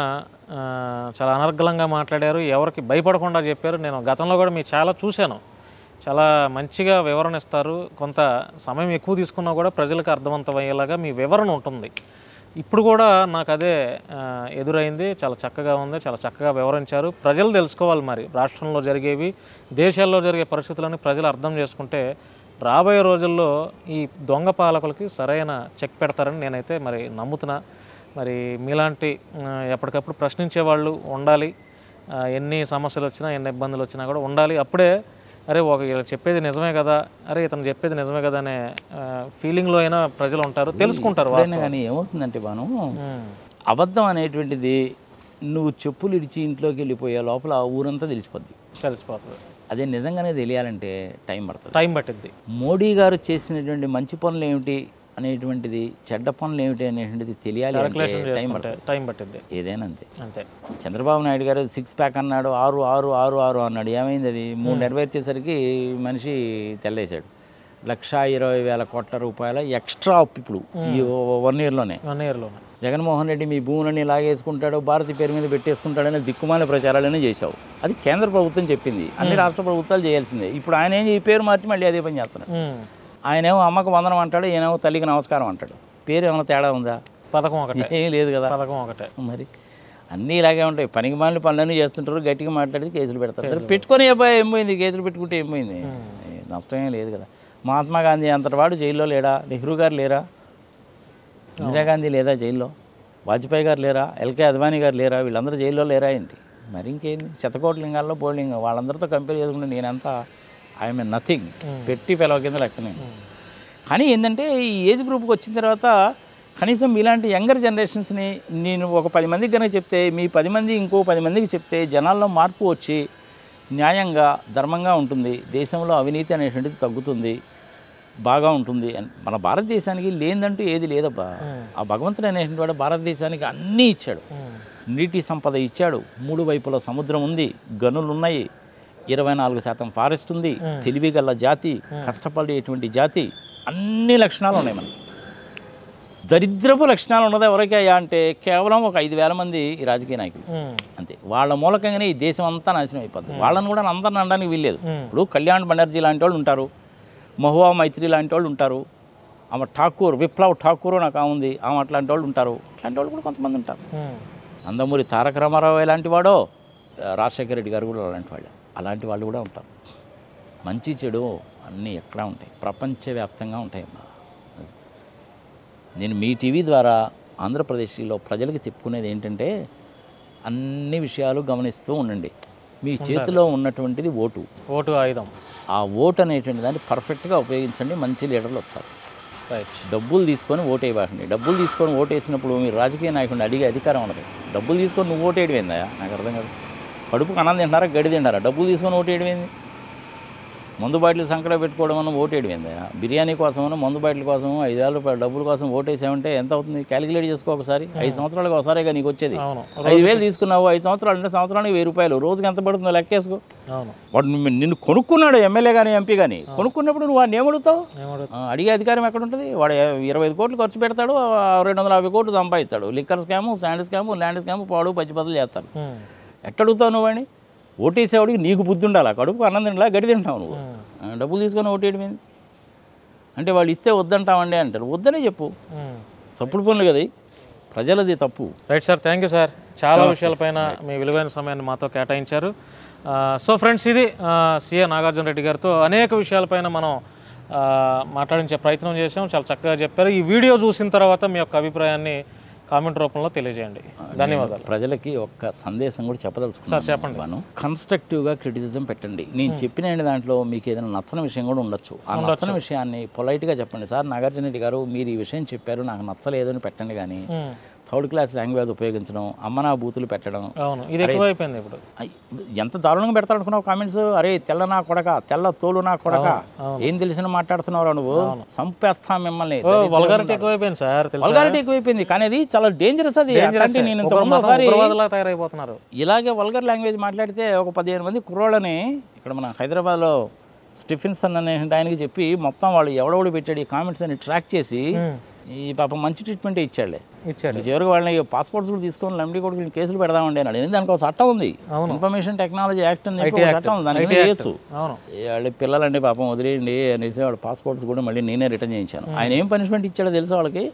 చాలా అనర్గళంగా మాట్లాడారు, ఎవరికి భయపడకుండా చెప్పారు. నేను గతంలో కూడా మీరు చాలా చూశాను, చాలా మంచిగా వివరణ ఇస్తారు. కొంత సమయం ఎక్కువ తీసుకున్నా కూడా ప్రజలకు అర్థవంతమయ్యేలాగా మీ వివరణ ఉంటుంది. ఇప్పుడు కూడా నాకు అదే ఎదురైంది. చాలా చక్కగా ఉంది, చాలా చక్కగా వివరించారు. ప్రజలు తెలుసుకోవాలి మరి రాష్ట్రంలో జరిగేవి, దేశాల్లో జరిగే పరిస్థితులని ప్రజలు అర్థం చేసుకుంటే రాబోయే రోజుల్లో ఈ దొంగ పాలకులకి సరైన చెక్ పెడతారని నేనైతే మరి నమ్ముతున్నా. మరి మీలాంటి ఎప్పటికప్పుడు ప్రశ్నించే వాళ్ళు ఉండాలి. ఎన్ని సమస్యలు వచ్చినా, ఎన్ని ఇబ్బందులు వచ్చినా కూడా ఉండాలి. అప్పుడే అరే ఇలా చెప్పేది నిజమే కదా, అరే ఇతను చెప్పేది నిజమే కదా అనే ఫీలింగ్లో అయినా ప్రజలు ఉంటారు, తెలుసుకుంటారు. కానీ ఏమవుతుందంటే మనం అబద్ధం అనేటువంటిది నువ్వు చెప్పులు ఇడిచి ఇంట్లోకి వెళ్ళిపోయే లోపల ఆ ఊరంతా తెలిసిపోతుంది. అదే నిజంగానే తెలియాలంటే టైం పట్టింది. మోడీ గారు చేసినటువంటి మంచి పనులు ఏమిటి అనేటువంటిది, చెడ్డ పనులు ఏమిటి అనేటువంటిది తెలియాలి, టైం పట్టింది. ఏదైనా అంతే. చంద్రబాబు నాయుడు గారు 6 ప్యాక్ అన్నాడు, 6 అన్నాడు. ఏమైంది? అది 3 నెరవేర్చేసరికి మనిషి తెల్లేశాడు. 1,20,000 కోట్ల రూపాయల ఎక్స్ట్రా అప్పు ఇప్పుడు ఈ 1 ఇయర్లోనే. జగన్మోహన్ రెడ్డి మీ భూములని లాగేసుకుంటాడు, భారతి పేరు మీద పెట్టేసుకుంటాడని దిక్కుమాల ప్రచారాలనే చేశావు. అది కేంద్ర ప్రభుత్వం చెప్పింది, అన్ని రాష్ట్ర ప్రభుత్వాలు చేయాల్సిందే. ఇప్పుడు ఆయన ఈ పేరు మార్చి మళ్ళీ అదే పని చేస్తున్నాడు. ఆయనేమో అమ్మకు వందనం అంటాడు, ఈయనేమో తల్లికి నమస్కారం అంటాడు. పేరు ఏమైనా తేడా ఉందా? పథకం ఒకటే, ఏం లేదు కదా. పథకం ఒకటే. మరి అన్నీ ఇలాగే ఉంటాయి. పనికి మాలిన పనులన్నీ చేస్తుంటారు, గట్టిగా మాట్లాడితే కేసులు పెడతారు. పెట్టుకొని అబ్బాయి ఏం పోయింది, కేసులు పెట్టుకుంటే ఏం పోయింది? నష్టమేం లేదు కదా. మహాత్మా గాంధీ అంతటి వాడు జైల్లో లేడా? నెహ్రూ గారు లేరా? ఇందిరాగాంధీ లేదా జైల్లో? వాజ్పేయి గారు లేరా? ఎల్కే అద్వానీ గారు లేరా? వీళ్ళందరూ జైల్లో లేరా ఏంటి? మరి ఇంకేంది? శతకోటి లింగాల్లో బోర్లింగం వాళ్ళందరితో కంపేర్ చేసుకుంటే నేనంతా ఐఎమ్ నథింగ్, పెట్టి పిలవ కింద లెక్కనే. కానీ ఏంటంటే ఈ ఏజ్ గ్రూప్కి వచ్చిన తర్వాత కనీసం ఇలాంటి యంగర్ జనరేషన్స్ని నేను ఒక 10 మందికి కనుక చెప్తే, మీ 10 మంది ఇంకో 10 మందికి చెప్తే జనాల్లో మార్పు వచ్చి న్యాయంగా ధర్మంగా ఉంటుంది, దేశంలో అవినీతి అనేటువంటిది తగ్గుతుంది, బాగా ఉంటుంది. మన భారతదేశానికి లేదంటూ ఏది లేదబ్బా. ఆ భగవంతుడు అనేటువంటి వాడు భారతదేశానికి అన్నీ ఇచ్చాడు. నీటి సంపద ఇచ్చాడు, 3 వైపుల సముద్రం ఉంది, గనులు ఉన్నాయి, 24% ఫారెస్ట్ ఉంది, తెలివిగల జాతి, కష్టపడేటువంటి జాతి, అన్ని లక్షణాలు ఉన్నాయి మనకి. దరిద్రపు లక్షణాలు ఉన్నది ఎవరికయ్యా అంటే కేవలం ఒక 5,000 మంది ఈ రాజకీయ నాయకులు అంతే. వాళ్ళ మూలకంగానే ఈ దేశం అంతా నాశనం అయిపోతుంది. వాళ్ళని కూడా అందరిని అనడానికి వీల్లేదు. ఇప్పుడు కళ్యాణ్ బెనర్జీ లాంటి వాళ్ళు ఉంటారు, మహువా మైత్రి లాంటి వాళ్ళు ఉంటారు, ఆమె ఠాకూర్, విప్లవ్ ఠాకూర్ నాకు ఉంది, ఆమె అట్లాంటి వాళ్ళు ఉంటారు. అట్లాంటి వాళ్ళు కూడా కొంతమంది ఉంటారు. నందమూరి తారక రామారావు ఎలాంటి వాడో, రాజశేఖర రెడ్డి గారు కూడా అలాంటి వాళ్ళు కూడా ఉంటారు. మంచి చెడు అన్నీ ఎక్కడా ఉంటాయి, ప్రపంచవ్యాప్తంగా ఉంటాయి. నేను మీ టీవీ ద్వారా ఆంధ్రప్రదేశ్లో ప్రజలకు చెప్పుకునేది ఏంటంటే, అన్ని విషయాలు గమనిస్తూ ఉండండి. మీ చేతిలో ఉన్నటువంటిది ఓటు ఆయుధం. ఆ ఓటు అనేటువంటి దాన్ని పర్ఫెక్ట్గా ఉపయోగించండి, మంచి లీడర్లు వస్తారు. డబ్బులు తీసుకొని ఓటు వేయకండి. డబ్బులు తీసుకొని ఓటు వేసినప్పుడు మీరు రాజకీయ నాయకుడిని అడిగే అధికారం ఉండదు. డబ్బులు తీసుకొని నువ్వు ఓటు వేయడం ఏందా? నాకు అర్థం కాదు. కడుపుకు అన్నం తింటారా, గడి తింటారా? డబ్బులు తీసుకొని ఓటు వేయడం ఏంది? మందు బాటిల్ సంకలో పెట్టుకోవడం అన్న ఓటు వేయడం ఏందా? బిర్యానీ కోసమో మందు బాటిల్ కోసమో 5,000 రూపాయల డబ్బుల కోసం ఓటు వేసామంటే ఎంత అవుతుంది? క్యాలిక్యులేట్ చేసుకో ఒకసారి. 5 సంవత్సరాలకు ఒకసారిగా నీకు వచ్చేది. 5,000 తీసుకున్నావు, 5 సంవత్సరాలు అంటే సంవత్సరానికి 1,000 రూపాయలు, రోజుకి ఎంత పడుతుందో లెక్కేసుకో. వాడు నిన్ను కొనుక్కున్నాడు, ఎమ్మెల్యే కానీ ఎంపీ కానీ. కొనుక్కున్నప్పుడు నువ్వు వాడిని ఏమడుగుతావు? అడిగే అధికారం ఎక్కడ ఉంటుంది? వాడు 25 కోట్లు ఖర్చు పెడతాడు, 250 కోట్లు సంపాదిస్తాడు. Liquor scam, sand scam, land scam, పాడు పచ్చి బదులు చేస్తాడు. ఎట్టడుగుతావు నువ్వు అని? ఓటేసేవాడికి నీకు బుద్ధి ఉండాలి. కడుపు అన్నం తింటా గడి తింటావు నువ్వు. డబ్బులు తీసుకొని ఓటేయడం ఏంది అంటే, వాళ్ళు ఇస్తే వద్దంటామండి అంటారు. వద్దనే చెప్పు. తప్పుడు పనులు కదా, ప్రజలది తప్పు. Right sir, thank you sir. చాలా విషయాలపైన మీ విలువైన సమయాన్ని మాతో కేటాయించారు. సో ఫ్రెండ్స్, ఇది సిఏ నాగార్జున రెడ్డి గారితో అనేక విషయాలపైన మనం మాట్లాడించే ప్రయత్నం చేసాం. చాలా చక్కగా చెప్పారు. ఈ వీడియో చూసిన తర్వాత మీ యొక్క అభిప్రాయాన్ని కామెంట్ రూపంలో తెలియజేయండి. ధన్యవాదాలు. ప్రజలకి ఒక్క సందేశం కూడా చెప్పదలుచుకున్నాను. సార్ చెప్పండి. మనం కన్స్ట్రక్టివ్గా క్రిటిసిజం పెట్టండి. నేను చెప్పిన దాంట్లో మీకు ఏదైనా నచ్చని విషయం కూడా ఉండొచ్చు. ఆ నచ్చని విషయాన్ని పొలైట్గా చెప్పండి. సార్ నాగార్జున రెడ్డి గారు మీరు ఈ విషయం చెప్పారు, నాకు నచ్చలేదు అని పెట్టండి. కానీ 3rd క్లాస్ లాంగ్వేజ్ ఉపయోగించడం, అమ్మనా బూతులు పెట్టడం, ఇది ఎక్కువైపోయింది. ఇప్పుడు ఎంత దారుణంగా పెడతారు అనుకున్నావు కామెంట్స్. అరే తెల్ల నా కొడక, తెల్ల తోలు నా కొడక, ఏం తెలిసిన మాట్లాడుతున్నావు నువ్వు, సంపేస్తా మిమ్మల్ని. వల్గారిటీ ఎక్కువైపోయింది సార్. వల్గారిటీ ఎక్కువైపోయింది, కానీ అది చాలా డేంజరస్. అది నేను ఇంతకుముందు తయారైపోతున్నారు. ఇలాగే వల్గర్ లాంగ్వేజ్ మాట్లాడితే ఒక 15 మంది కుర్రోళ్ళని ఇక్కడ మన హైదరాబాద్లో స్టిఫెన్సన్ అనే ఆయనకి చెప్పి మొత్తం వాళ్ళు ఎవడెవడు పెట్టాడు ఈ కామెంట్స్ అని ట్రాక్ చేసి ఈ పాప మంచి ట్రీట్మెంట్ ఇచ్చాడు. చివరికి వాళ్ళని పాస్పోర్ట్స్ కూడా తీసుకొని లంబడి కొడుకు కేసులు పెడదామండి అన్నాడు. దానికి ఒక చట్టం ఉంది, ఇన్ఫర్మేషన్ టెక్నాలజీ యాక్ట్ అని చట్టం ఉంది, దానికి చేయొచ్చు. వాళ్ళ పిల్లలండి పాపం వదిలేయండి అనేసి వాడు పాస్పోర్ట్స్ కూడా మళ్ళీ నేనే రిటర్న్ చేయించాను. ఆయన ఏం పనిష్మెంట్ ఇచ్చాడో తెలుసా వాళ్ళకి?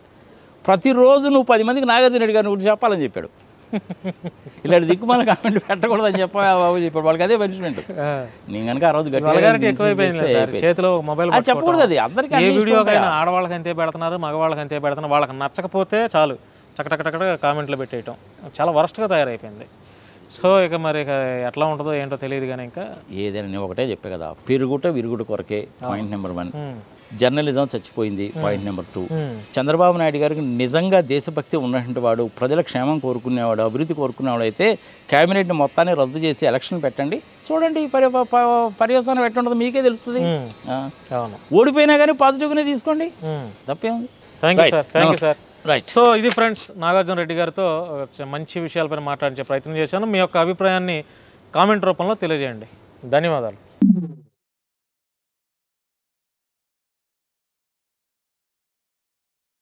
ప్రతిరోజు నువ్వు 10 మందికి నాగార్జున రెడ్డి గారిని గురించి చెప్పాలని చెప్పాడు. ఇలాంటి దిక్కుమాల కామెంట్ పెట్టకూడదని బాబు చెప్పాడు. వాళ్ళకి అదే పనిష్మెంట్. నేను కనుక ఆ రోజు చేతిలో మొబైల్ చెప్పకూడదు. అది అందరికీ ఏ వీడియోకైనా ఆడవాళ్ళకి అంతే పెడుతున్నారు, మగవాళ్ళకి అంతే పెడుతున్నారు. వాళ్ళకి నచ్చకపోతే చాలు టకటకటక కామెంట్లు పెట్టేయటం చాలా వరస్ట్గా తయారైపోయింది. సో ఇక మరి ఇక ఎట్లా ఉంటుందో ఏంటో తెలియదు. కానీ ఇంకా ఏదైనా నేను ఒకటే చెప్పే కదా, పెరుగుట విరుగుట కొరకే పాయింట్ నెంబర్ 1. జర్నలిజం చచ్చిపోయింది పాయింట్ నెంబర్ 2. చంద్రబాబు నాయుడు గారికి నిజంగా దేశభక్తి ఉన్నటువంటి వాడు, ప్రజల క్షేమం కోరుకునేవాడు, అభివృద్ధి కోరుకునేవాడు అయితే క్యాబినెట్ని మొత్తాన్ని రద్దు చేసి ఎలక్షన్ పెట్టండి, చూడండి పర్యవసానం ఎట్లుంటుందో మీకే తెలుస్తుంది. ఓడిపోయినా కానీ పాజిటివ్గానే తీసుకోండి, తప్పేముంది. Thank you sir, thank you sir. Right. So ఇది ఫ్రెండ్స్, నాగార్జున రెడ్డి గారితో మంచి విషయాలపైన మాట్లాడించే ప్రయత్నం చేశాను. మీ యొక్క అభిప్రాయాన్ని కామెంట్ రూపంలో తెలియజేయండి. ధన్యవాదాలు.